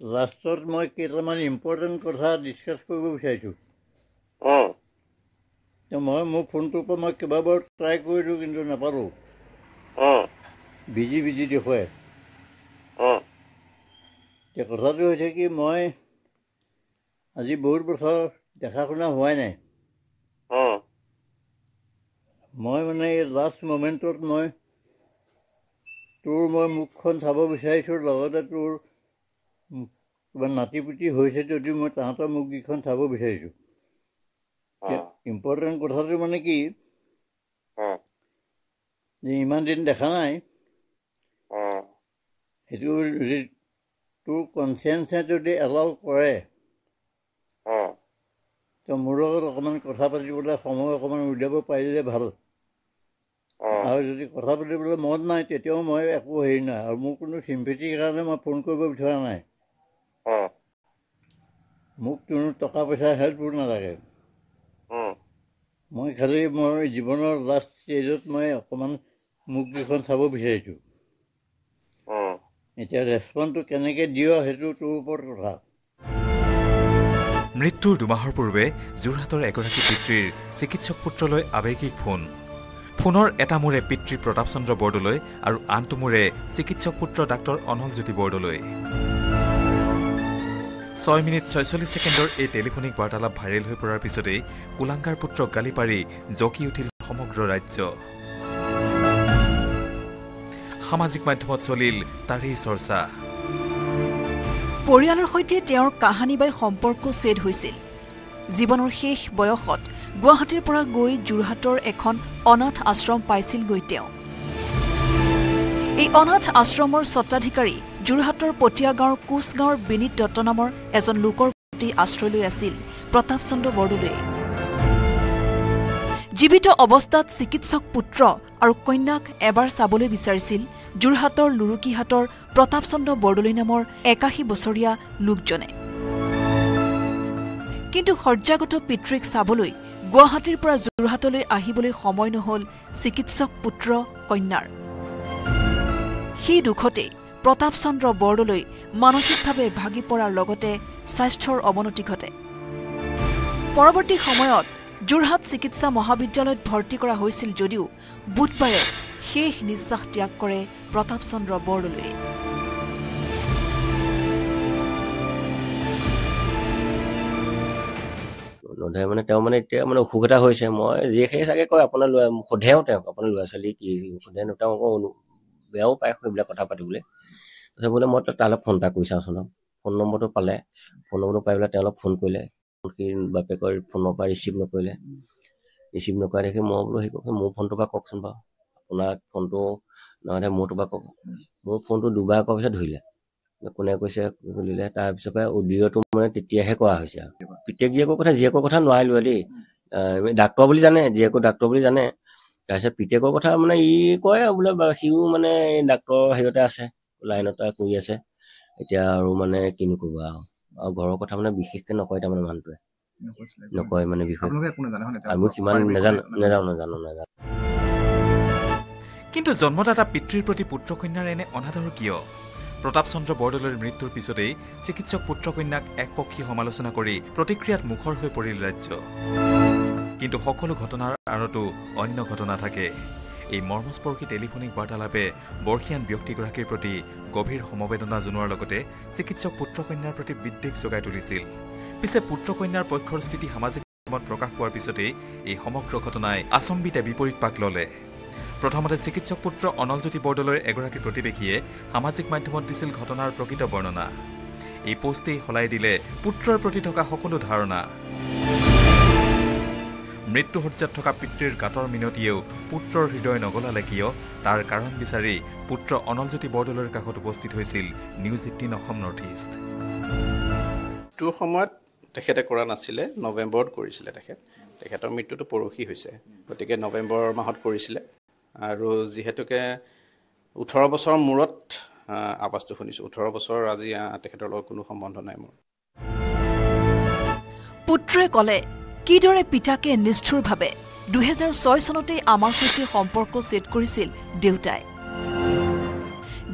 লাষ্টত মই কেইটামান ইম্পৰ্টেণ্ট কথা ডিছকাছ কৰিব বিচাৰিছোঁ। মই মোৰ ফোনটোৰ পৰা মই কেইবাবাৰ ট্ৰাই কৰিলোঁ কিন্তু নাপালোঁ, বিজি দেখুৱাই। এতিয়া কথাটো হৈছে কি মই আজি বহুত বছৰ দেখা শুনা হোৱাই নাই। মই মানে এই লাষ্ট মমেণ্টত মই মুখখন চাব বিচাৰিছোঁ, লগতে তোৰ কিবা নাতিপুতি হৈছে যদিও মই তাহাঁতৰ মুখকেইখন চাব বিচাৰিছোঁ। ইম্পৰ্টেণ্ট কথাটো মানে কি যে ইমান দিন দেখা নাই, সেইটো যদি তোৰ কনচিয়েঞ্চে যদি এলাউ কৰে তো মোৰ লগত অকণমান কথা পাতিবলৈ সময় অকণমান উলিয়াব পাৰিলে ভাল। আৰু যদি কথা পাতিবলৈ মন নাই তেতিয়াও মই একো হেৰি নাই, আৰু মোৰ কোনো চিম্পেথিৰ কাৰণে মই ফোন কৰিব বিচৰা নাই। মোক কোনো টকা পইচা হেল্পো নালাগে। মই খালি মোৰ জীৱনৰ লাষ্ট ষ্টেজত মই অকণমান মুখকেইখন চাব বিচাৰিছোঁ। এতিয়া ৰেচপণ্ডটো কেনেকৈ দিয় সেইটো তোৰ ওপৰত কথা। মৃত্যুৰ দুমাহৰ পূৰ্বে যোৰহাটৰ এগৰাকী পিতৃৰ চিকিৎসক পুত্ৰলৈ আৱেগিক ফোনৰ এটা মূৰে পিতৃ প্ৰতাপ চন্দ্ৰ বৰদলৈ আৰু আনটো মূৰে চিকিৎসক পুত্ৰ ডাক্তৰ অনলজ্যোতি বৰদলৈ। 6 মিনিট 46 ছেকেণ্ডৰ এই টেলিফোনিক বাৰ্তালাপ ভাইৰেল হৈ পৰাৰ পিছতেই কুলাংগাৰ পুত্ৰক গালি পাৰি জকি উঠিল সমগ্ৰ ৰাজ্য। সামাজিক মাধ্যমত চলিল তাৰেই চৰ্চা। পৰিয়ালৰ সৈতে তেওঁৰ কাহানী বাই সম্পৰ্ক ছেদ হৈছিল। জীৱনৰ শেষ বয়সত গুৱাহাটীৰ পৰা গৈ যোৰহাটৰ এখন অনাথ আশ্ৰম পাইছিলগৈ তেওঁ। এই অনাথ আশ্ৰমৰ স্বত্বাধিকাৰী যোৰহাটৰ পটীয়া গাঁৱৰ কোচগাঁৱৰ বিনীত দত্ত নামৰ এজন লোকৰ প্ৰতি আশ্ৰয় লৈ আছিল প্ৰতাপ চন্দ্ৰ বৰদলৈয়ে। জীৱিত অৱস্থাত চিকিৎসক পুত্ৰ আৰু কন্যাক এবাৰ চাবলৈ বিচাৰিছিল যোৰহাটৰ লুৰুকিহাটৰ প্ৰতাপ চন্দ্ৰ বৰদলৈ নামৰ 81 বছৰীয়া লোকজনে। কিন্তু শয্যাগত পিতৃক চাবলৈ গুৱাহাটীৰ পৰা যোৰহাটলৈ আহিবলৈ সময় নহল চিকিৎসক পুত্ৰ কন্যাৰ। সেই দুখতেই প্ৰতাপ চন্দ্ৰ বৰদলৈ মানসিকভাৱে ভাগি পৰাৰ লগতে স্বাস্থ্যৰ অৱনতি ঘটে। পৰৱৰ্তী সময়ত যোৰহাট চিকিৎসা মহাবিদ্যালয়ত ভৰ্তি কৰা হৈছিল যদিও বুধবাৰে শেষ নিশ্বাস ত্যাগ কৰে প্ৰতাপ চন্দ্ৰ বৰদলৈয়ে। নধৰে মানে তেওঁ মানে এতিয়া মানে অসুখ এটা হৈছে, মই যিয়ে সেই চাগে কয় আপোনাৰ সোধেও তেওঁক আপোনাৰ ল'ৰা ছোৱালী কি সোধে, তেওঁ বেয়াও পায় সেইবিলাক কথা পাতিবলৈ। তাৰপিছত বোলে মই তালৈ ফোন এটা কৰি চাওঁচোন, ফোন নম্বৰটো পালে, ফোন নম্বৰটো পাই পেলাই তেওঁলোক ফোন কৰিলে, সি বাপেকৰ ফোনৰ পৰা ৰিচিভ নকৰা দেখি মই বোলো সেই কওক মোৰ ফোনটোৰ পৰা কওকচোন বাৰু, আপোনাৰ ফোনটো নহ'লে মোৰটোৰ পৰা কওক। মোৰ ফোনটো দুবাৰ কৰাৰ পিছত ধৰিলে, কোনে কৈছে খুলিলে, তাৰপিছৰ পৰা অডিঅ'টো মানে তেতিয়াহে কৰা হৈছে। আৰু পিতেক জীয়েকৰ কথা নোৱাৰিলো দেই, ডাক্তৰ বুলি জানে, জীয়েকো ডাক্তৰ বুলি জানে। তাৰপিছত পিতেকৰ কথা মানে ই কয় বোলে সিও মানে ডাক্তৰ হেৰিয়তে আছে, লাইনতে কৰি আছে এতিয়া, আৰু মানে কিনো কৰিব আৰু ঘৰৰ কথা মানে বিশেষকে নকয় তাৰমানে মানুহটোৱে নকয় মানে বিশেষ, আমি সিমান নাজানো। কিন্তু জন্মদাতা পিতৃৰ প্ৰতি পুত্ৰ কন্যাৰ এনে অনাদৰ কিয়? প্ৰতাপ চন্দ্ৰ বৰদলৈৰ মৃত্যুৰ পিছতেই চিকিৎসক পুত্ৰ কন্যাক একপক্ষী সমালোচনা কৰি প্ৰতিক্ৰিয়াত মুখৰ হৈ পৰিল ৰাজ্য। কিন্তু সকলো ঘটনাৰ আঁৰতো অন্য ঘটনা থাকে। এই মৰ্মস্পৰ্শী টেলিফোনিক বাৰ্তালাপে বৰ্ষীয়ান ব্যক্তিগৰাকীৰ প্ৰতি গভীৰ সমবেদনা জনোৱাৰ লগতে চিকিৎসক পুত্ৰ কন্যাৰ প্ৰতি বিদ্বেষ জগাই তুলিছিল। পিছে পুত্ৰ কন্যাৰ পক্ষৰ স্থিতি সামাজিক মাধ্যমত প্ৰকাশ পোৱাৰ পিছতেই এই সমগ্ৰ ঘটনাই আচম্বিতে বিপৰীত পাক ল'লে। প্ৰথমতে চিকিৎসক পুত্ৰ অনলজ্যোতি বৰদলৈৰ এগৰাকী প্ৰতিবেশীয়ে সামাজিক মাধ্যমত দিছিল ঘটনাৰ প্ৰকৃত বৰ্ণনা। এই পোষ্টেই সলাই দিলে পুত্ৰৰ প্ৰতি থকা সকলো ধাৰণা। মৃত্যুসজ্জাত থকা পিতৃৰ গাঁতৰ মিনতিয়েও পুত্ৰৰ হৃদয় নগলালে কিয়, তাৰ কাৰণ বিচাৰি পুত্ৰ অনলজ্যোতি বৰদলৈৰ কাষত উপস্থিত হৈছিল নিউজ 18 অসম নৰ্থ ইষ্ট। মৃত্যুৰ সময়ত তেখেতে কৰা নাছিলে, নৱেম্বৰত কৰিছিলে। তেখেতৰ মৃত্যুটো পৰহি হৈছে, গতিকে নৱেম্বৰ মাহত কৰিছিলে। আৰু যিহেতুকে 18 বছৰৰ মূৰত আৱাজটো শুনিছোঁ, 18 বছৰ আজি তেখেতৰ লগত কোনো সম্বন্ধ নাই মোৰ। পুত্ৰই ক'লে কিদৰে পিতাকে নিষ্ঠুৰভাৱে 2006 চনতেই আমাৰ সৈতে সম্পৰ্ক ছেট কৰিছিল দেউতাই।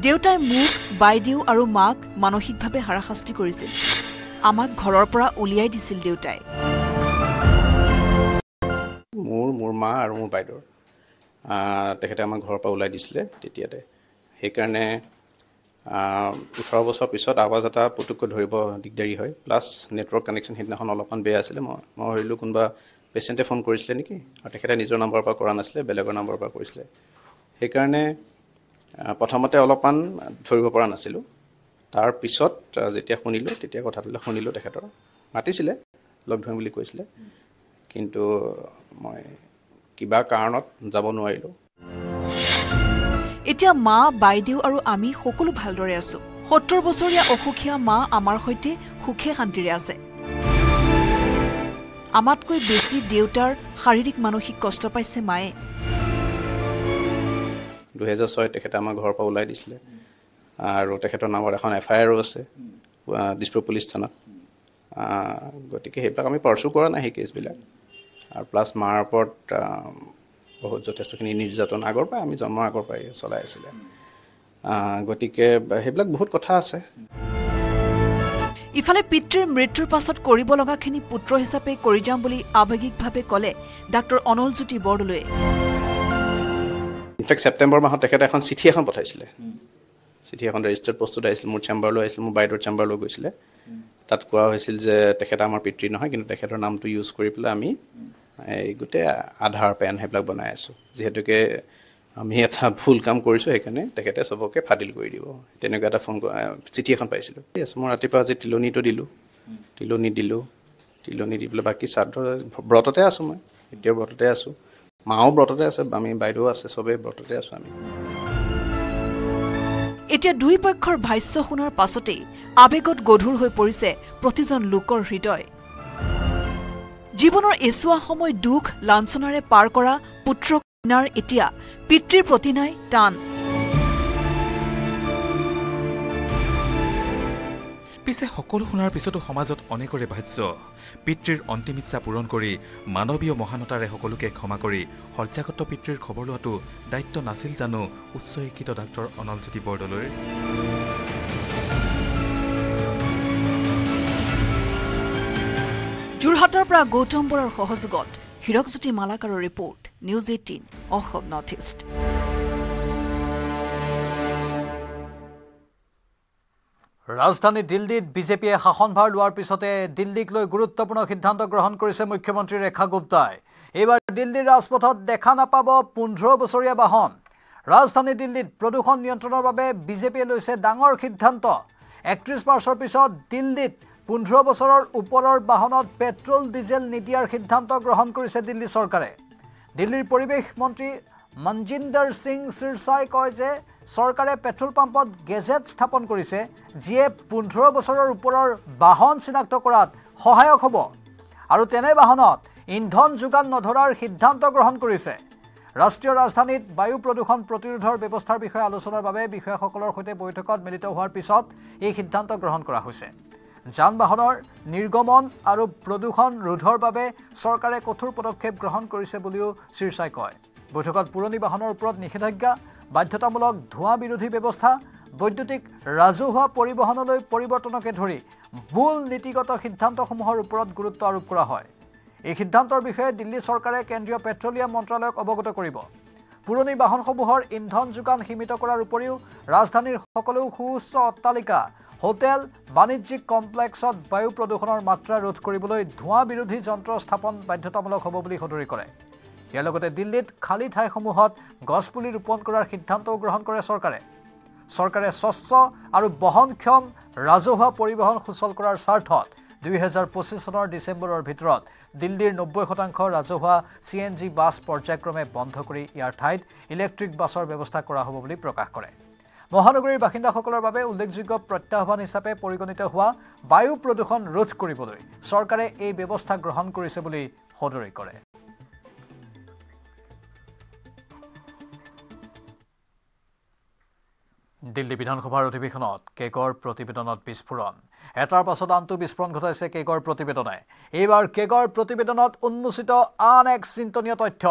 দেউতাই মোক, বাইদেউ আৰু মাক মানসিকভাৱে হাৰাশাস্তি কৰিছিল। আমাক ঘৰৰ পৰা উলিয়াই দিছিল দেউতাই। মোৰ মা আৰু মোৰ বাইদেউৰ তেখেতে আমাক ঘৰৰ পৰা ওলাই দিছিলে তেতিয়াতে। সেইকাৰণে 18 বছৰ পিছত আৱাজ এটা পুতুককৈ ধৰিব দিগদাৰী হয়। প্লাছ নেটৱৰ্ক কানেকশ্যন সেইদিনাখন অলপমান বেয়া আছিলে। মই ভাবিলোঁ কোনোবা পেচেণ্টে ফোন কৰিছিলে নেকি, আৰু তেখেতে নিজৰ নম্বৰৰ পৰা কৰা নাছিলে, বেলেগৰ নম্বৰৰ পৰা কৰিছিলে। সেইকাৰণে প্ৰথমতে অলপমান ধৰিব পৰা নাছিলোঁ। তাৰপিছত যেতিয়া শুনিলোঁ, তেতিয়া কথাবিলাক শুনিলোঁ। তেখেতৰ মাতিছিলে, লগ ধৰিম বুলি কৈছিলে, কিন্তু মই কিবা কাৰণত যাব নোৱাৰিলোঁ। এতিয়া মা, বাইদেউ আৰু আমি সকলো ভালদৰে আছো। 70 বছৰীয়া অসুখীয়া মা আমাৰ সৈতে সুখে শান্তিৰে আছে। আমাতকৈ বেছি দেউতাৰ শাৰীৰিক মানসিক কষ্ট পাইছে মায়ে। 2006 তেখেতে আমাৰ ঘৰৰ পৰা ওলাই দিছিলে, আৰু তেখেতৰ নামত এখন FIR আছে দিছপুৰ পুলিচ থানাত। গতিকে সেইবিলাক আমি পাৰ্চু কৰা নাই সেই কেছবিলাক। আৰু প্লাছ মাৰ ওপৰত বহুত যথেষ্টখিনি নিৰ্যাতন আগৰ পৰাই, আমি জন্মৰ আগৰ পৰাই চলাই আছিলে। গতিকে সেইবিলাক বহুত কথা আছে। ইফালে পিতৃৰ মৃত্যুৰ পাছত কৰিব লগাখিনি পুত্ৰ হিচাপে কৰি যাম বুলি আৱেগিকভাৱে ক'লে ডাঃ অনলজ্যোতি বৰদলৈয়ে। ইনফেক্ট ছেপ্টেম্বৰ মাহত তেখেতে এখন চিঠি এখন পঠাইছিলে। চিঠি এখন ৰেজিষ্টাৰ্ড পষ্টত আহিছিল, মোৰ চেম্বাৰলৈ আহিছিল, মোৰ বাইদেউৰ চেম্বাৰলৈ গৈছিলে। তাত কোৱা হৈছিল যে তেখেত আমাৰ পিতৃ নহয়, কিন্তু তেখেতৰ নামটো ইউজ কৰি পেলাই আমি এই গোটেই আধাৰ পেন সেইবিলাক বনাই আছোঁ। যিহেতুকে আমি এটা ভুল কাম কৰিছোঁ, সেইকাৰণে তেখেতে চবকে ফাদিল কৰি দিব, তেনেকুৱা এটা চিঠি এখন পাইছিলোঁ। মই ৰাতিপুৱা আজি তিলনীটো দিলোঁ, তিলনী দি পেলাই বাকী শ্ৰাদ্ধ ব্ৰততে আছোঁ। মই এতিয়াও ব্ৰততে আছোঁ, মাও ব্ৰততে আছে, আমি বাইদেউ আছে, চবেই ব্ৰততে আছোঁ আমি। এতিয়া দুই পক্ষৰ ভাষ্য শুনাৰ পাছতেই আৱেগত গধুৰ হৈ পৰিছে প্ৰতিজন লোকৰ হৃদয়। জীৱনৰ এছোৱা সময় দুখ লাঞ্ছনাৰে পাৰ কৰা পুত্ৰ কন্যাৰ এতিয়া পিতৃৰ প্ৰতি নাই টান। পিছে সকলো শুনাৰ পিছতো সমাজত অনেকৰে ভাষ্য, পিতৃৰ অন্তিম ইচ্ছা পূৰণ কৰি মানৱীয় মহানতাৰে সকলোকে ক্ষমা কৰি হৰ্যাগত পিতৃৰ খবৰ লোৱাটো দায়িত্ব নাছিল জানো উচ্চ শিক্ষিত ডাঃ অনলজ্যোতি বৰদলৈৰ? যোৰহাটৰ পৰা গৌতম বৰাৰ সহযোগত হীৰকজ্যোতি মালাকাৰৰ report, news 18 Assam north east. ৰাজধানী দিল্লীত বিজেপিয়ে শাসনভাৰ লোৱাৰ পিছতে দিল্লীক লৈ গুৰুত্বপূৰ্ণ সিদ্ধান্ত গ্ৰহণ কৰিছে মুখ্যমন্ত্ৰী ৰেখা গুপ্তাই। এইবাৰ দিল্লীৰ ৰাজপথত দেখা নাপাব 15 বছৰীয়া বাহন। ৰাজধানী দিল্লীত প্ৰদূষণ নিয়ন্ত্ৰণৰ বাবে বিজেপিয়ে লৈছে ডাঙৰ সিদ্ধান্ত। 31 মাৰ্চৰ পিছত দিল্লীত 15 বছৰৰ ওপৰৰ বাহনত পেট্ৰল ডিজেল নিদিয়াৰ সিদ্ধান্ত গ্ৰহণ কৰিছে দিল্লী চৰকাৰে। দিল্লীৰ পৰিৱেশ মন্ত্ৰী মনজিন্দৰ সিং সিৰসাই কয় যে চৰকাৰে পেট্ৰল পাম্পত গেজেট স্থাপন কৰিছে, যিয়ে 15 বছৰৰ ওপৰৰ বাহন চিনাক্ত কৰাত সহায়ক হ'ব, আৰু তেনে বাহনত ইন্ধন যোগান নধৰাৰ সিদ্ধান্ত গ্ৰহণ কৰিছে। ৰাষ্ট্ৰীয় ৰাজধানীত বায়ু প্ৰদূষণ প্ৰতিৰোধৰ ব্যৱস্থাৰ বিষয়ে আলোচনাৰ বাবে বিষয়াসকলৰ সৈতে বৈঠকত মিলিত হোৱাৰ পিছত এই সিদ্ধান্ত গ্ৰহণ কৰা হৈছে। যান বাহনৰ নিৰ্গমন আৰু প্ৰদূষণ ৰোধৰ বাবে চৰকাৰে কঠোৰ পদক্ষেপ গ্ৰহণ কৰিছে বুলিও শীৰ্ষাই কয়। বৈঠকত পুৰণি বাহনৰ ওপৰত নিষেধাজ্ঞা, বাধ্যতামূলক ধোঁৱা বিৰোধী ব্যৱস্থা, বৈদ্যুতিক ৰাজহুৱা পৰিবহণলৈ পৰিৱৰ্তনকে ধৰি মূল নীতিগত সিদ্ধান্তসমূহৰ ওপৰত গুৰুত্ব আৰোপ কৰা হয়। এই সিদ্ধান্তৰ বিষয়ে দিল্লী চৰকাৰে কেন্দ্ৰীয় পেট্ৰলিয়াম মন্ত্ৰালয়ক অৱগত কৰিব। পুৰণি বাহনসমূহৰ ইন্ধন যোগান সীমিত কৰাৰ উপৰিও ৰাজধানীৰ সকলো সুউচ্চ অট্টালিকা, হোটেল, বাণিজ্যিক কমপ্লেক্সত বায়ু প্ৰদূষণৰ মাত্ৰা ৰোধ কৰিবলৈ ধোঁৱা বিৰোধী যন্ত্ৰ স্থাপন বাধ্যতামূলক হ'ব বুলি সদৰি কৰে। ইয়াৰ লগতে দিল্লীত খালী ঠাইসমূহত গছপুলি ৰোপণ কৰাৰ সিদ্ধান্তও গ্ৰহণ কৰে চৰকাৰে। চৰকাৰে স্বচ্ছ আৰু বহনক্ষম ৰাজহুৱা পৰিবহণ সুচল কৰাৰ স্বাৰ্থত 2025 চনৰ ডিচেম্বৰৰ ভিতৰত দিল্লীৰ 90% ৰাজহুৱা CNG বাছ পৰ্যায়ক্ৰমে বন্ধ কৰি ইয়াৰ ঠাইত ইলেক্ট্ৰিক বাছৰ ব্যৱস্থা কৰা হ'ব বুলি প্ৰকাশ কৰে। মহানগৰীৰ বাসিন্দাসকলৰ বাবে উল্লেখযোগ্য প্ৰত্যাহ্বান হিচাপে পৰিগণিত হোৱা বায়ু প্ৰদূষণ ৰোধ কৰিবলৈ চৰকাৰে এই ব্যৱস্থা গ্ৰহণ কৰিছে বুলি সদৰি কৰে। দিল্লী বিধানসভাৰ অধিৱেশনত কেগৰ প্ৰতিবেদনত বিস্ফোৰণ এটাৰ পাছত আনটো বিস্ফোৰণ ঘটাইছে কেগৰ প্ৰতিবেদনে এইবাৰ কেগৰ প্ৰতিবেদনত উন্মোচিত আন এক চিন্তনীয় তথ্য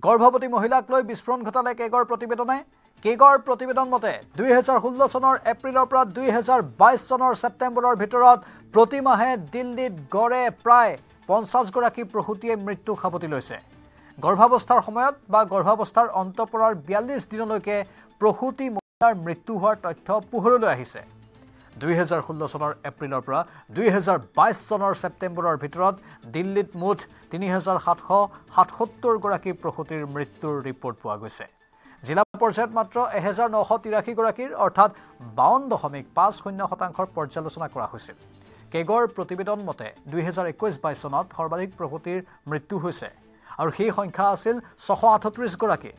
গৰ্ভৱতী মহিলাক লৈ বিস্ফোৰণ ঘটালে কেগৰ প্ৰতিবেদনে কেগৰ প্ৰতিবেদন মতে 2016 চনৰ এপ্ৰিলৰ পৰা 2022 চনৰ ছেপ্টেম্বৰৰ ভিতৰত প্ৰতি মাহে দিল্লীত গড়ে প্ৰায় 50 গৰাকী প্ৰসূতিয়ে মৃত্যু খাবতি লৈছে গৰ্ভাৱস্থাৰ সময়ত বা গৰ্ভাৱস্থাৰ অন্ত পৰাৰ 42 দিনলৈকে প্ৰসূতি মৃত্যু হোৱাৰ তথ্য পোহৰলৈ আহিছে 2016 চনৰ এপ্ৰিলৰ পৰা 2022 চনৰ ছেপ্টেম্বৰৰ ভিতৰত দিল্লীত মুঠ 3777 গৰাকী প্ৰসূতিৰ মৃত্যুৰ ৰিপৰ্ট পোৱা গৈছে জিলা পৰ্যায়ত মাত্ৰ 1983 গৰাকীৰ অৰ্থাৎ 52.50% পৰ্যালোচনা কৰা হৈছিল কেগৰ প্ৰতিবেদন মতে 2021-22 চনত সৰ্বাধিক প্ৰসূতিৰ মৃত্যু হৈছে আৰু সেই সংখ্যা আছিল 638 গৰাকী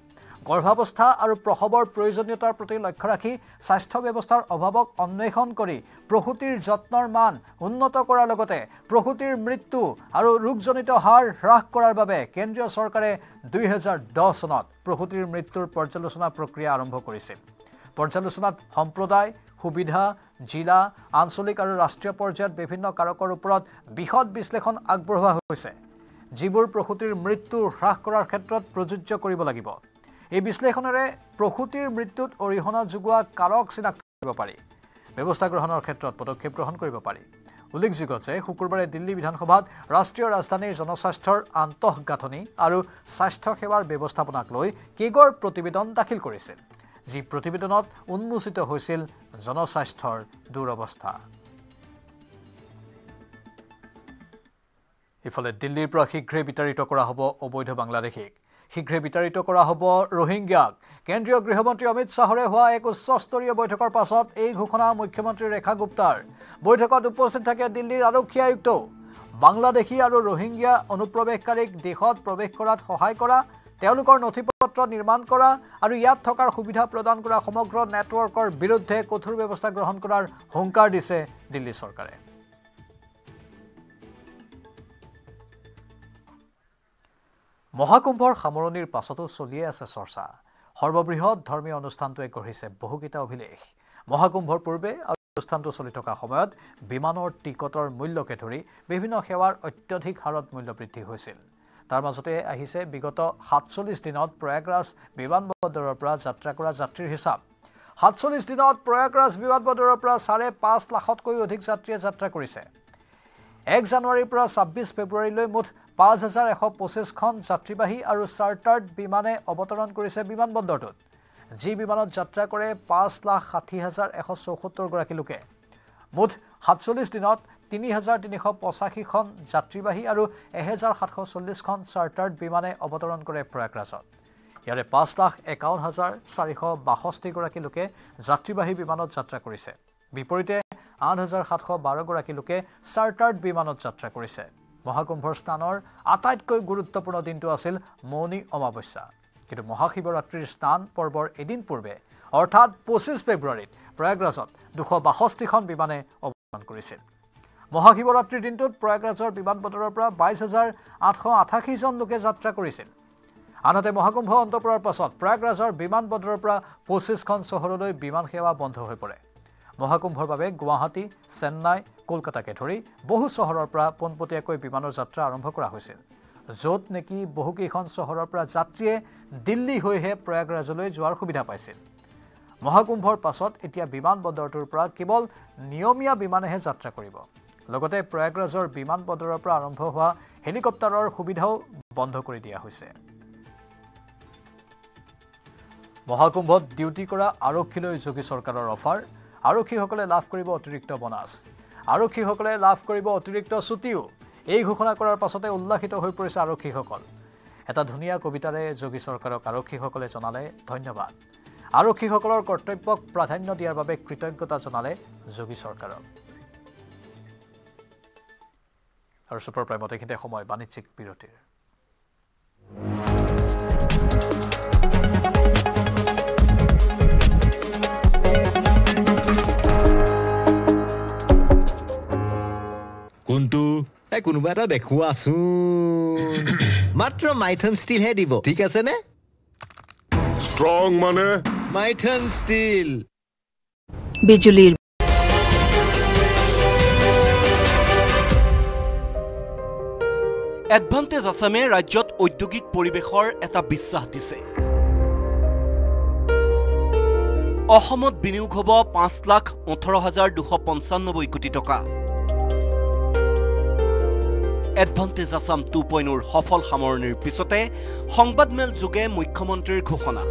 গৰ্ভাৱস্থা আৰু প্ৰসৱৰ প্ৰয়োজনীয়তাৰ প্ৰতি লক্ষ্য ৰাখি স্বাস্থ্য ব্যৱস্থাৰ অভাৱক অন্বেষণ কৰি প্ৰসূতিৰ যত্নৰ মান উন্নত কৰাৰ লগতে প্ৰসূতিৰ মৃত্যু আৰু ৰোগজনিত হাৰ হ্ৰাস কৰাৰ বাবে কেন্দ্ৰীয় চৰকাৰে 2010 চনত প্ৰসূতিৰ মৃত্যুৰ পৰ্যালোচনা প্ৰক্ৰিয়া আৰম্ভ কৰিছিল পৰ্যালোচনাত সম্প্ৰদায় সুবিধা জিলা আঞ্চলিক আৰু ৰাষ্ট্ৰীয় পৰ্যায়ত বিভিন্ন কাৰকৰ ওপৰত বিশদ বিশ্লেষণ আগবঢ়োৱা হৈছে যিবোৰ প্ৰসূতিৰ মৃত্যু হ্ৰাস কৰাৰ ক্ষেত্ৰত প্ৰযোজ্য কৰিব লাগিব এই বিশ্লেষণৰে প্ৰসূতিৰ মৃত্যুত অৰিহণা যোগোৱা কাৰক চিনাক্ত কৰিব পাৰি ব্যৱস্থা গ্ৰহণৰ ক্ষেত্ৰত পদক্ষেপ গ্ৰহণ কৰিব পাৰি উল্লেখযোগ্য যে শুকুৰবাৰে দিল্লী বিধানসভাত ৰাষ্ট্ৰীয় ৰাজধানীৰ জনস্বাস্থ্যৰ আন্তঃগাঁথনি আৰু স্বাস্থ্য সেৱাৰ ব্যৱস্থাপনাক লৈ কেগৰ প্ৰতিবেদন দাখিল কৰিছিল যি প্ৰতিবেদনত উন্মোচিত হৈছিল জনস্বাস্থ্যৰ দুৰৱস্থা ইফালে দিল্লীৰ পৰা শীঘ্ৰে বিতাৰিত কৰা হ'ব অবৈধ বাংলাদেশীক শীঘ্ৰে বিতাৰিত কৰা হ'ব ৰোহিংগ্যাক কেন্দ্ৰীয় গৃহমন্ত্ৰী অমিত শাহৰে হোৱা এক উচ্চস্তৰীয় বৈঠকৰ পাছত এই ঘোষণা মুখ্যমন্ত্ৰী ৰেখা গুপ্তাৰ বৈঠকত উপস্থিত থাকে দিল্লীৰ আৰক্ষী আয়ুক্ত বাংলাদেশী আৰু ৰোহিংগ্যা অনুপ্ৰৱেশকাৰীক দেশত প্ৰৱেশ কৰাত সহায় কৰা তেওঁলোকৰ নথিপত্ৰ নিৰ্মাণ কৰা আৰু ইয়াত থকাৰ সুবিধা প্ৰদান কৰা সমগ্ৰ নেটৱৰ্কৰ বিৰুদ্ধে কঠোৰ ব্যৱস্থা গ্ৰহণ কৰাৰ হুংকাৰ দিছে দিল্লী চৰকাৰে মহাকুম্ভৰ সামৰণিৰ পাছতো চলিয়ে আছে চৰ্চা সৰ্ববৃহৎ ধৰ্মীয় অনুষ্ঠানটোৱে গঢ়িছে বহুকেইটা অভিলেখ মহাকুম্ভৰ পূৰ্বে অনুষ্ঠানটো চলি থকা সময়ত বিমানৰ টিকটৰ মূল্যকে ধৰি বিভিন্ন সেৱাৰ অত্যধিক হাৰত মূল্য বৃদ্ধি হৈছিল তাৰ মাজতে আহিছে বিগত 47 দিনত প্ৰয়াগৰাজ বিমানবন্দৰৰ পৰা যাত্ৰা কৰা যাত্ৰীৰ হিচাপ 47 দিনত প্ৰয়াগৰাজ বিমানবন্দৰৰ পৰা 5.5 লাখতকৈ অধিক যাত্ৰীয়ে যাত্ৰা কৰিছে 1 জানুৱাৰীৰ পৰা 26 ফেব্ৰুৱাৰীলৈ মুঠ 5125 খন যাত্ৰীবাহী আৰু চাৰ্টাৰ্ড বিমানে অৱতৰণ কৰিছে বিমানবন্দৰটোত যি বিমানত যাত্ৰা কৰে 5,60,174 গৰাকী লোকে মুঠ 47 দিনত 3,385 খন যাত্ৰীবাহী আৰু 1,740 খন চাৰ্টাৰ্ড বিমানে অৱতৰণ কৰে প্ৰয়াগৰাজত ইয়াৰে 5,51,462 গৰাকী লোকে যাত্ৰীবাহী বিমানত যাত্ৰা কৰিছে বিপৰীতে 8,712 গৰাকী লোকে চাৰ্টাৰ্ড বিমানত যাত্ৰা কৰিছে মহাকুম্ভৰ স্নানৰ আটাইতকৈ গুৰুত্বপূৰ্ণ দিনটো আছিল মৌনী অমাৱস্যা কিন্তু মহাশিৱৰাত্ৰিৰ স্নান পৰ্বৰ এদিন পূৰ্বে অৰ্থাৎ 25 ফেব্ৰুৱাৰীত প্ৰয়াগৰাজত 262 খন বিমানে অৱতৰণ কৰিছিল মহাশিৱৰাত্ৰিৰ দিনটোত প্ৰয়াগৰাজৰ বিমানবন্দৰৰ পৰা 22,888 জন লোকে যাত্ৰা কৰিছিল আনহাতে মহাকুম্ভ অন্ত পৰাৰ পাছত প্ৰয়াগৰাজৰ বিমানবন্দৰৰ পৰা 25 খন চহৰলৈ বিমান সেৱা বন্ধ হৈ পৰে মহাকুম্ভৰ বাবে গুৱাহাটী চেন্নাই কলকাতাকে ধৰি বহু চহৰৰ পৰা পোনপটীয়াকৈ বিমানৰ যাত্ৰা আৰম্ভ কৰা হৈছিল য'ত নেকি বহুকেইখন চহৰৰ পৰা যাত্ৰীয়ে দিল্লী হৈহে প্ৰয়াগৰাজলৈ যোৱাৰ সুবিধা পাইছিল মহাকুম্ভৰ পাছত এতিয়া বিমানবন্দৰটোৰ পৰা কেৱল নিয়মীয়া বিমানেহে যাত্ৰা কৰিব লগতে প্ৰয়াগৰাজৰ বিমানবন্দৰৰ পৰা আৰম্ভ হোৱা হেলিকপ্টাৰৰ সুবিধাও বন্ধ কৰি দিয়া হৈছে মহাকুম্ভত ডিউটি কৰা আৰক্ষীলৈ যোগী চৰকাৰৰ অফাৰ আৰক্ষীসকলে লাভ কৰিব অতিৰিক্ত বোনাছ আৰক্ষীসকলে লাভ কৰিব অতিৰিক্ত ছুটিও এই ঘোষণা কৰাৰ পাছতে উল্লাসিত হৈ পৰিছে আৰক্ষীসকল এটা ধুনীয়া কবিতাৰে যোগী চৰকাৰক আৰক্ষীসকলে জনালে ধন্যবাদ আৰক্ষীসকলৰ কৰ্তব্যক প্ৰাধান্য দিয়াৰ বাবে কৃতজ্ঞতা জনালে যোগী চৰকাৰক আৰু সুপাৰ প্ৰাইমত এইখিনিতে সময় বাণিজ্যিক বিৰতিৰ কোনটো কোনোবা এটা দেখুৱাচোন মাত্ৰ মাইথন ষ্টিলহে দিব ঠিক আছে নে ষ্ট্ৰং মানে মাইথন ষ্টিল বিজুলীৰ এডভান্টেজ আসামে ৰাজ্যত ঔদ্যোগিক পৰিৱেশৰ এটা বিশ্বাস দিছে অসমত বিনিয়োগ হ'ব 5,18,295 কোটি টকা এডভান্টেজ আসাম 2.0 সফল সামৰণিৰ পিছতে সংবাদমেল যোগে মুখ্যমন্ত্ৰীৰ ঘোষণা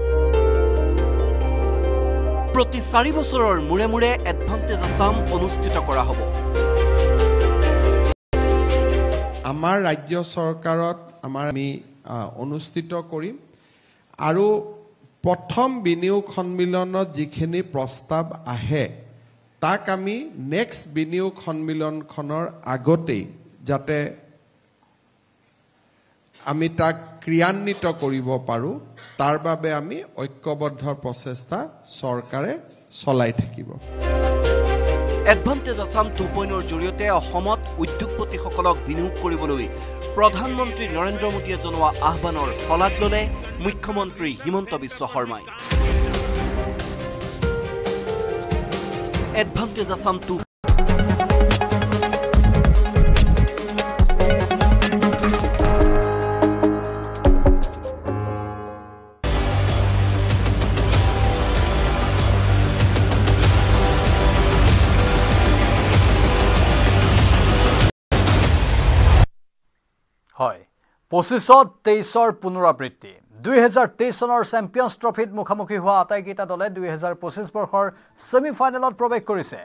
প্ৰতি 4 বছৰৰ মূৰে মূৰে এডভান্টেজ আসাম অনুষ্ঠিত কৰা হ'ব আমাৰ ৰাজ্য চৰকাৰত আমি অনুষ্ঠিত কৰিম আৰু প্ৰথম বিনিয়োগ সন্মিলনত যিখিনি প্ৰস্তাৱ আহে তাক আমি নেক্সট বিনিয়োগ সন্মিলনখনৰ আগতেই যাতে আমি তাক ক্ৰিয়ান্বিত কৰিব পাৰো তাৰ বাবে আমি ঐক্যবদ্ধ প্ৰচেষ্টা চৰকাৰে চলাই থাকিব এডভান্টেজ আসাম 2.0 জৰিয়তে অসমত উদ্যোগপতিসকলক বিনিয়োগ কৰিবলৈ প্ৰধানমন্ত্ৰী নৰেন্দ্ৰ মোদীয়ে জনোৱা আহ্বানৰ শলাগ ল'লে মুখ্যমন্ত্ৰী হিমন্ত বিশ্ব শৰ্মাই এডভান্টেজ আসাম 2 হয় 25-23 পুনৰাবৃত্তি 2023 চনৰ চেম্পিয়ন্স ট্ৰফিত মুখামুখি হোৱা আটাইকেইটা দলে 2025 বৰ্ষৰ সেমিফাইনেলত প্ৰৱেশ কৰিছে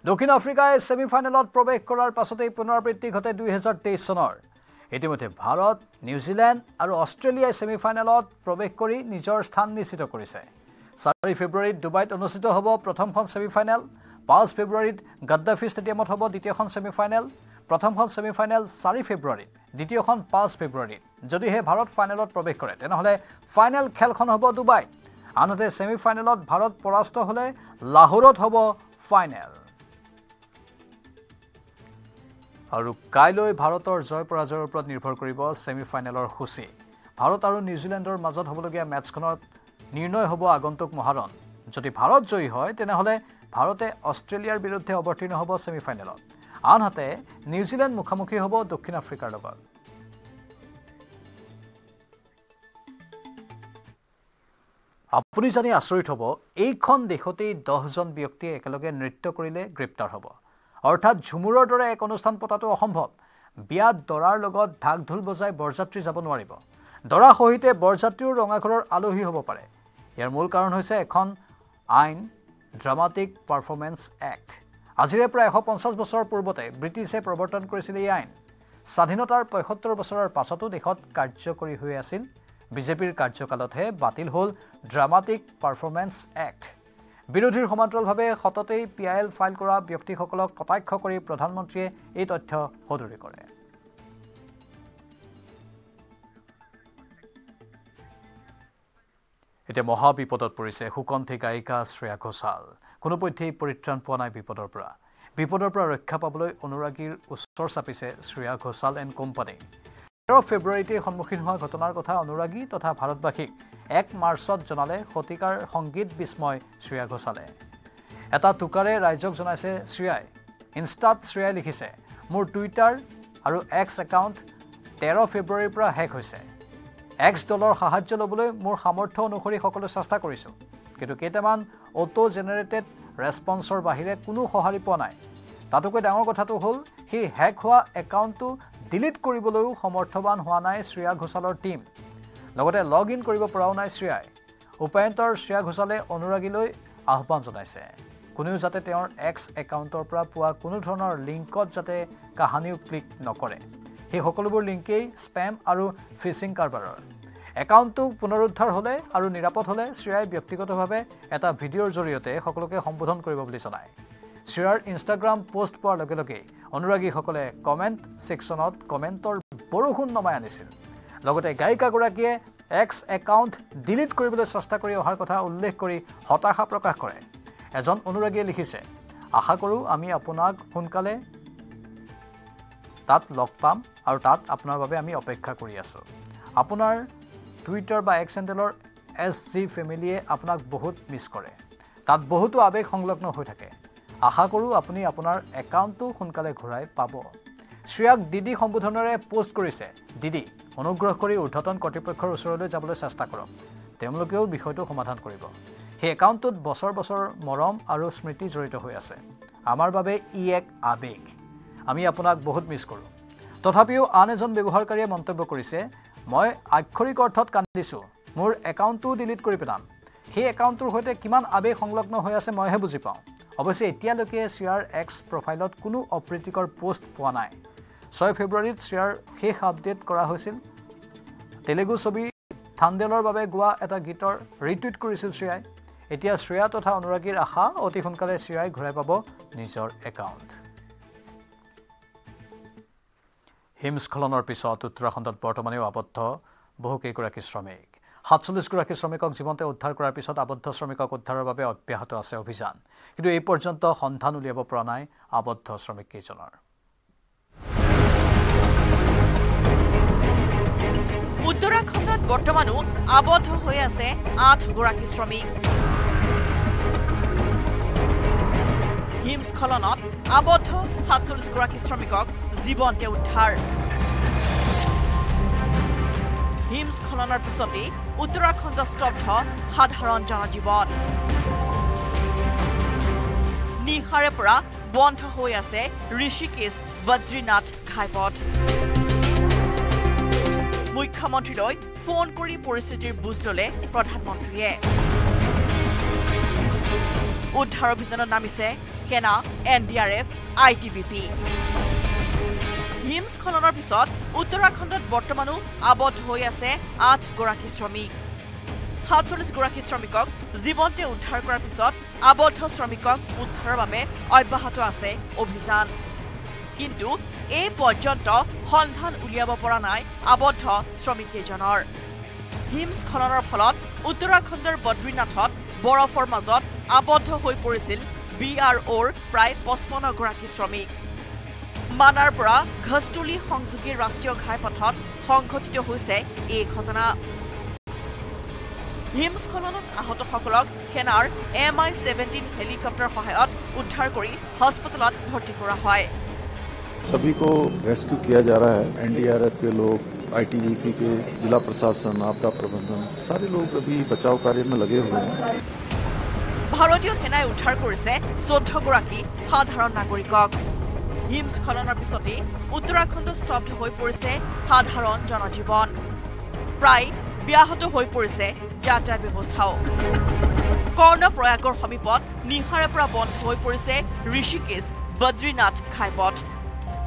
দক্ষিণ আফ্ৰিকাই সেমিফাইনেলত প্ৰৱেশ কৰাৰ পাছতেই পুনৰাবৃত্তি ঘটে 2023 চনৰ ইতিমধ্যে ভাৰত নিউজিলেণ্ড আৰু অষ্ট্ৰেলিয়াই সেমিফাইনেলত প্ৰৱেশ কৰি নিজৰ স্থান নিশ্চিত কৰিছে 4 ফেব্ৰুৱাৰীত ডুবাইত অনুষ্ঠিত হ'ব প্ৰথমখন সেমিফাইনেল 5 ফেব্ৰুৱাৰীত গাদ্দাফি ষ্টেডিয়ামত হ'ব দ্বিতীয়খন সেমিফাইনেল প্ৰথমখন সেমিফাইনেল 4 ফেব্ৰুৱাৰীত দ্বিতীয়খন 5 ফেব্ৰুৱাৰীত যদিহে ভাৰত ফাইনেলত প্ৰৱেশ কৰে তেনেহলে ফাইনেল খেলখন হ'ব ডুবাই আনহাতে সেমিফাইনেলত ভাৰত পৰাস্ত হলে লাহোৰত হ'ব ফাইনেল আৰু কাইলৈ ভাৰতৰ জয় পৰাজয়ৰ ওপৰত নিৰ্ভৰ কৰিব সেমিফাইনেলৰ সূচী ভাৰত আৰু নিউজিলেণ্ডৰ মাজত হ'বলগীয়া মেচখনত নিৰ্ণয় হ'ব আগন্তুক মহাৰণ যদি ভাৰত জয়ী হয় তেনেহলে ভাৰতে অষ্ট্ৰেলিয়াৰ বিৰুদ্ধে অৱতীৰ্ণ হ'ব সেমিফাইনেলত আনহাতে নিউজিলেণ্ড মুখামুখি হ'ব দক্ষিণ আফ্ৰিকাৰ লগত আপুনি জানি আচৰিত হ'ব এইখন দেশতেই 10 জন ব্যক্তিয়ে একেলগে নৃত্য কৰিলে গ্ৰেপ্তাৰ হ'ব অৰ্থাৎ ঝুমুৰৰ দৰে এক অনুষ্ঠান পতাটো অসম্ভৱ বিয়াত দৰাৰ লগত ঢাক ঢোল বজাই বৰযাত্ৰী যাব নোৱাৰিব দৰা সহিতে বৰযাত্ৰীৰ ৰঙাঘৰৰ আলহী হ'ব পাৰে ইয়াৰ মূল কাৰণ হৈছে এখন আইন ড্ৰামাটিক পাৰফৰ্মেন্স এক্ট আজিৰে প্ৰায় 150 বছৰ পূৰ্বতে ব্ৰিটিছে প্ৰৱৰ্তন কৰিছিল এই আইন স্বাধীনতাৰ 75 বছৰৰ পাছতো দেশত কাৰ্যকৰী হৈ আছিল বিজেপিৰ কাৰ্যকালতহে বাতিল হ'ল ড্ৰামাটিক পাৰফৰ্মেন্স এক্ট বিৰোধীৰ সমান্তৰালভাৱে সততেই পিআইএল ফাইল কৰা ব্যক্তিসকলক কটাক্ষ কৰি প্ৰধানমন্ত্ৰীয়ে এই তথ্য সদৰি কৰে এতিয়া মহা বিপদত পৰিছে সুকণ্ঠী গায়িকা শ্ৰেয়া ঘোষাল কোনোপধ্যেই পৰিত্ৰাণ পোৱা নাই বিপদৰ পৰা ৰক্ষা পাবলৈ অনুৰাগীৰ ওচৰ চাপিছে শ্ৰেয়া ঘোষাল এণ্ড কোম্পানী 13 ফেব্ৰুৱাৰীতে সন্মুখীন হোৱা ঘটনাৰ কথা অনুৰাগী তথা ভাৰতবাসীক 1 মাৰ্চত জনালে শতিকাৰ সংগীত বিস্ময় শ্ৰেয়া ঘোষালে এটা টুকাৰে ৰাইজক জনাইছে শ্ৰেয়াই ইনষ্টাত শ্ৰেয়াই লিখিছে মোৰ টুইটাৰ আৰু এক্স একাউণ্ট 13 ফেব্ৰুৱাৰীৰ পৰা হেক হৈছে এক্স দলৰ সাহায্য ল'বলৈ মোৰ সামৰ্থ্য অনুসৰি সকলো চেষ্টা কৰিছোঁ কিন্তু কেইটামান অটো জেনেৰেটেড ৰেছপন্সৰ বাহিৰে কোনো সঁহাৰি পোৱা নাই তাতকৈ ডাঙৰ কথাটো হ'ল সেই হেক হোৱা একাউণ্টটো ডিলিট কৰিবলৈও সমৰ্থবান হোৱা নাই শ্ৰেয়া ঘোষালৰ টীম লগতে লগ ইন কৰিব পৰাও নাই শ্ৰেয়াই উপায়ন্তৰ শ্ৰেয়া ঘোষালে অনুৰাগীলৈ আহ্বান জনাইছে কোনেও যাতে তেওঁৰ এক্স একাউণ্টৰ পৰা পোৱা কোনো ধৰণৰ লিংকত যাতে কাহানিও ক্লিক নকৰে সেই সকলোবোৰ লিংকেই স্পেম আৰু ফিচিং কাৰবাৰৰ একাউণ্টটো পুনৰুদ্ধাৰ হ'লে আৰু নিৰাপদ হ'লে শ্ৰেয়াই ব্যক্তিগতভাৱে এটা ভিডিঅ'ৰ জৰিয়তে সকলোকে সম্বোধন কৰিব বুলি জনায় শ্ৰেয়াৰ ইনষ্টাগ্ৰাম পোষ্ট পোৱাৰ লগে লগে অনুৰাগীসকলে কমেণ্ট ছেকশ্যনত কমেণ্টৰ বৰষুণ নমাই আনিছিল লগতে গায়িকাগৰাকীয়ে এক্স একাউণ্ট ডিলিট কৰিবলৈ চেষ্টা কৰি অহাৰ কথা উল্লেখ কৰি হতাশা প্ৰকাশ কৰে এজন অনুৰাগীয়ে লিখিছে আশা কৰোঁ আমি আপোনাক সোনকালে তাত লগ পাম আৰু তাত আপোনাৰ বাবে আমি অপেক্ষা কৰি আছোঁ আপোনাৰ টুইটাৰ বা এক্স হেণ্ডেলৰ SG ফেমিলিয়ে আপোনাক বহুত মিছ কৰে তাত বহুতো আবেগ সংলগ্ন হৈ থাকে আশা কৰোঁ আপুনি আপোনাৰ একাউণ্টটো সোনকালে ঘূৰাই পাব শ্ৰেয়াক দিদি সম্বোধনেৰে পোষ্ট কৰিছে দিদি অনুগ্ৰহ কৰি ঊৰ্ধ্বতন কৰ্তৃপক্ষৰ ওচৰলৈ যাবলৈ চেষ্টা কৰক তেওঁলোকেও বিষয়টো সমাধান কৰিব সেই একাউণ্টটোত বছৰ বছৰ মৰম আৰু স্মৃতি জড়িত হৈ আছে আমাৰ বাবে ই এক আবেগ আমি আপোনাক বহুত মিছ কৰোঁ তথাপিও আন এজন ব্যৱহাৰকাৰীয়ে মন্তব্য কৰিছে মই আক্ষৰিক অৰ্থত কান্দিছোঁ মোৰ একাউণ্টটো ডিলিট কৰি পেলাম সেই একাউণ্টটোৰ সৈতে কিমান আবেগ সংলগ্ন হৈ আছে মইহে বুজি পাওঁ অৱশ্যে এতিয়ালৈকে শ্ৰেয়াৰ এক্স প্ৰফাইলত কোনো অপ্ৰীতিকৰ পোষ্ট পোৱা নাই 6 ফেব্ৰুৱাৰীত শ্ৰেয়াৰ শেষ আপডেট কৰা হৈছিল তেলেগু ছবি থান্দেলৰ বাবে গোৱা এটা গীতৰ ৰিটুইট কৰিছিল শ্ৰেয়াই এতিয়া শ্ৰেয়া তথা অনুৰাগীৰ আশা অতি সোনকালে শ্ৰেয়াই ঘূৰাই পাব নিজৰ একাউণ্ট হিমস্খলনৰ পিছত উত্তৰাখণ্ডত বৰ্তমানেও আবদ্ধ বহুকেইগৰাকী শ্ৰমিক 47 গৰাকী শ্ৰমিকক জীৱন্তে উদ্ধাৰ কৰাৰ পিছত আবদ্ধ শ্ৰমিকক উদ্ধাৰৰ বাবে অব্যাহত আছে অভিযান কিন্তু এই পৰ্যন্ত সন্ধান উলিয়াব পৰা নাই আবদ্ধ শ্ৰমিককেইজনৰ উত্তৰাখণ্ডত বৰ্তমানো আবদ্ধ হৈ আছে 8 গৰাকী শ্ৰমিক হিমস্খলনত আবদ্ধ 47 গৰাকী শ্ৰমিকক জীৱন্তে উদ্ধাৰ হিমস্খলনৰ পিছতেই উত্তৰাখণ্ড স্তব্ধ সাধাৰণ জনজীৱন নিশাৰে পৰা বন্ধ হৈ আছে ঋষিকেশ বদ্ৰীনাথ ঘাইপথ মুখ্যমন্ত্ৰীলৈ ফোন কৰি পৰিস্থিতিৰ বুজ ললে প্ৰধানমন্ত্ৰীয়ে উদ্ধাৰ অভিযানত নামিছে সেনা NDRF ITBP হিমস্খলনৰ পিছত উত্তৰাখণ্ডত বৰ্তমানো আবদ্ধ হৈ আছে 8 গৰাকী শ্ৰমিক 47 গৰাকী শ্ৰমিকক জীৱন্তে উদ্ধাৰ কৰাৰ পিছত আবদ্ধ শ্ৰমিকক উদ্ধাৰৰ বাবে অব্যাহত আছে অভিযান কিন্তু এই পৰ্যন্ত সন্ধান উলিয়াব পৰা নাই আবদ্ধ শ্ৰমিককেইজনৰ হিমস্খলনৰ ফলত উত্তৰাখণ্ডৰ বদ্ৰীনাথত বৰফৰ মাজত আবদ্ধ হৈ পৰিছিল BROৰ প্ৰায় 55 গৰাকী শ্ৰমিক মানাৰ পৰা ঘষ্টুলি সংযোগী ৰাষ্ট্ৰীয় ঘাইপথত সংঘটিত হৈছে এই ঘটনা হিমস্খলনত আহতসকলক সেনাৰ MI-17 হেলিকপ্টাৰ সহায়ত উদ্ধাৰ কৰি হস্পিটেলত ভৰ্তি কৰা হয় सभी को रेस्क्यू किया जा रहा है NDRF के लोग ITBP के जिला प्रशासन आपदा प्रबंधन सारे लोग अभी बचाव कार्य में लगे हुए हैं ভাৰতীয় সেনাই উদ্ধাৰ কৰিছে 14 গৰাকী সাধাৰণ নাগৰিকক হিমস্খলনৰ পিছতে উত্তৰাখণ্ড স্তব্ধ হৈ পৰিছে সাধাৰণ জনজীৱন প্ৰায় ব্যাহত হৈ পৰিছে যাতায়াত ব্যৱস্থাও কৰ্ণপ্ৰয়াগৰ সমীপত নিশাৰে পৰা বন্ধ হৈ পৰিছে ঋষিকেশ বদ্ৰীনাথ ঘাইপথ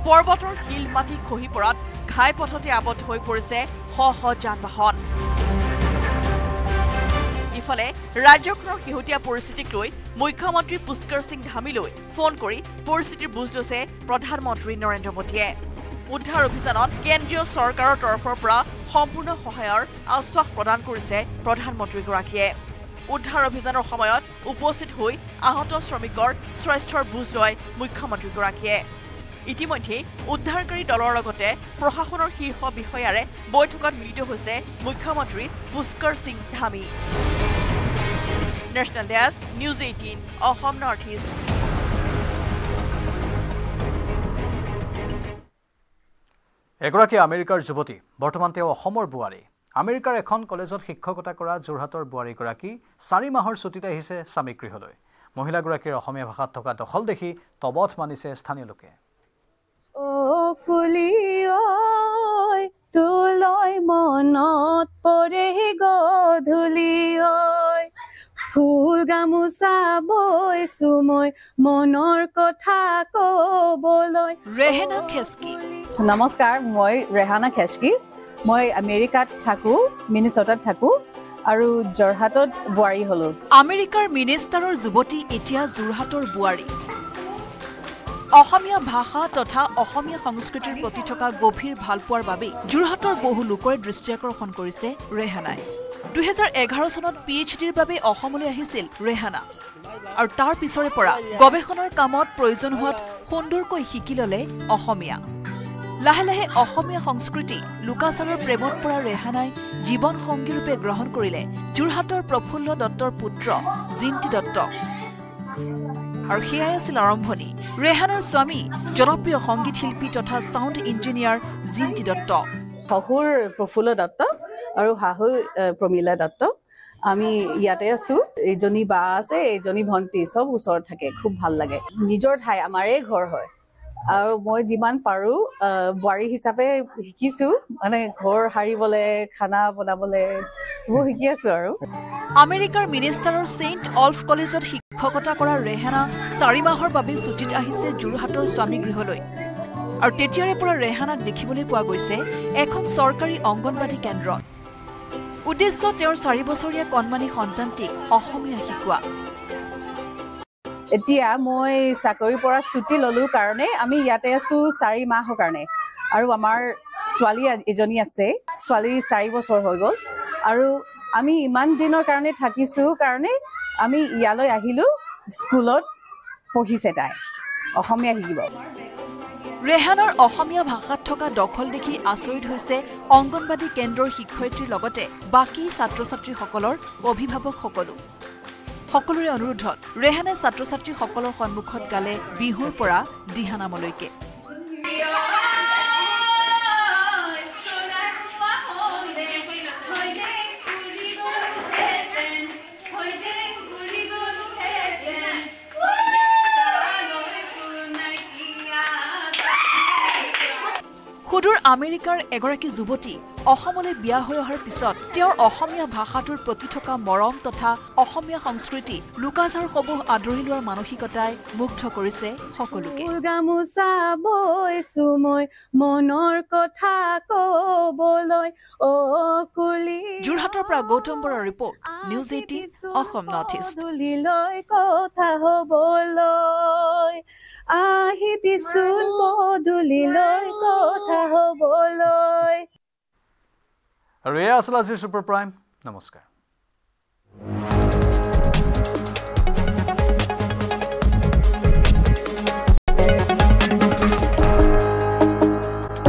পৰ্বতৰ শিল মাটি খহি পৰাত ঘাইপথতে আবদ্ধ হৈ পৰিছে শ যান-বাহন ইফালে ৰাজ্যখনৰ শেহতীয়া পৰিস্থিতিক লৈ মুখ্যমন্ত্ৰী পুষ্কৰ সিং ধামীলৈ ফোন কৰি পৰিস্থিতিৰ বুজ লৈছে প্ৰধানমন্ত্ৰী নৰেন্দ্ৰ মোদীয়ে উদ্ধাৰ অভিযানত কেন্দ্ৰীয় চৰকাৰৰ তৰফৰ পৰা সম্পূৰ্ণ সহায়ৰ আশ্বাস প্ৰদান কৰিছে প্ৰধানমন্ত্ৰীগৰাকীয়ে উদ্ধাৰ অভিযানৰ সময়ত উপস্থিত হৈ আহত শ্ৰমিকৰ স্বাস্থ্যৰ বুজ লয় মুখ্যমন্ত্ৰীগৰাকীয়ে ইতিমধ্যে উদ্ধাৰকাৰী দলৰ লগতে প্ৰশাসনৰ শীৰ্ষ বিষয়াৰে বৈঠকত মিলিত হৈছে মুখ্যমন্ত্ৰী Pushkar Singh Dhami national desk news 18 Assam north east এগৰাকী আমেৰিকাৰ যুৱতী বৰ্তমান তেওঁ অসমৰ বোৱাৰী আমেৰিকাৰ এখন কলেজত শিক্ষকতা কৰা যোৰহাটৰ বোৱাৰীগৰাকী 4 মাহৰ ছুটীত আহিছে স্বামী গৃহলৈ মহিলাগৰাকীৰ অসমীয়া ভাষাত থকা দখল দেখি তবথ মানিছে স্থানীয় লোকে তুলয় মনত পৰে গধূলি ফুল গামোচা বৈছো মই মনৰ কথা কবলৈ ৰেহানা খেস্কি নমস্কাৰ মই ৰেহানা খেস্কি মই আমেৰিকাত থাকো মিনিছটাত থাকো আৰু যোৰহাটত বোৱাৰী হলো আমেৰিকাৰ মিনিষ্টাৰৰ যুৱতী এতিয়া যোৰহাটৰ বোৱাৰী অসমীয়া ভাষা তথা অসমীয়া সংস্কৃতিৰ প্ৰতি থকা গভীৰ ভালপোৱাৰ বাবে যোৰহাটৰ বহু লোকৰ দৃষ্টি আকৰ্ষণ কৰিছে ৰেহানাই 2011 চনত PhDৰ বাবে অসমলৈ আহিছিল ৰেহানা আৰু তাৰ পিছৰে পৰা গৱেষণাৰ কামত প্ৰয়োজন হোৱাত সুন্দৰকৈ শিকি ললে অসমীয়া লাহে লাহে অসমীয়া সংস্কৃতি লোকাচাৰৰ প্ৰেমত পৰা ৰেহানাই জীৱন সংগীৰূপে গ্ৰহণ কৰিলে যোৰহাটৰ প্ৰফুল্ল দত্তৰ পুত্ৰ জিন্তি দত্ত আৰু সেয়াই আছিল আৰম্ভণি ৰেহানাৰ স্বামী জনপ্ৰিয় সংগীত শিল্পী তথা সাউণ্ড ইঞ্জিনিয়াৰ জিন্তি দত্ত শহুৰ প্ৰফুল্ল দত্ত আৰু শাহু প্ৰমীলা দত্ত আমি ইয়াতে আছো এইজনী বা আছে এইজনী ভণ্টি সব ওচৰত থাকে খুব ভাল লাগে নিজৰ ঠাই আমাৰে ঘৰ হয় আৰু মই যিমান পাৰো বোৱাৰী হিচাপে শিকিছো মানে ঘৰ হাৰিবলে খানা বনাবলে মই শিকি আছো আৰু আমেৰিকাৰ মিনিষ্টাৰৰ সেন্ট অলফ কলেজত শিক্ষকতা কৰা ৰেহানা 4 মাহৰ বাবে ছুটিত আহিছে যোৰহাটৰ স্বামী গৃহলৈ আৰু তেতিয়াৰে পৰা ৰেহানাক দেখিবলৈ পোৱা গৈছে এখন চৰকাৰী অংগনবাদী কেন্দ্ৰত উদ্দেশ্য তেওঁৰ 4 বছৰীয়া কণমানি সন্তানটিক অসমীয়া শিকোৱা এতিয়া মই চাকৰিৰ পৰা ছুটি ললো কাৰণে আমি ইয়াতে আছো 4 মাহৰ কাৰণে আৰু আমাৰ ছোৱালী এজনী আছে ছোৱালী 4 বছৰ হৈ গ'ল আৰু আমি ইমান দিনৰ কাৰণে থাকিছো কাৰণে আমি ইয়ালৈ আহিলো স্কুলত পঢ়িছে তাই অসমীয়া শিকিব ৰেহানাৰ অসমীয়া ভাষাত থকা দখল দেখি আচৰিত হৈছে অংগনবাদী কেন্দ্ৰৰ শিক্ষয়িত্ৰীৰ লগতে বাকী ছাত্ৰ-ছাত্ৰীসকলৰ অভিভাৱকসকলো সকলোৰে অনুৰোধত ৰেহানাই ছাত্ৰ-ছাত্ৰীসকলৰ সন্মুখত গালে বিহুৰ পৰা দিহানামলৈকে সুদূৰ আমেৰিকাৰ এগৰাকী যুৱতী অসমলৈ বিয়া হৈ অহাৰ পিছত তেওঁৰ অসমীয়া ভাষাটোৰ প্ৰতি থকা মৰম তথা অসমীয়া সংস্কৃতি লোকাচাৰ সমূহ আদৰি লোৱাৰ মানসিকতাই মুগ্ধ কৰিছে সকলোকে গামোচা বৈছো মই মনৰ কথা কবলৈ অকুলি যোৰহাটৰ পৰা গৌতম বৰাৰ report news 18 Assam north east কথা হবলৈ আহিবিচোন পদুলিলৈ কথা হবলৈ আৰু এয়া আছিল আজিৰ ছুপাৰ প্ৰাইম নমস্কাৰ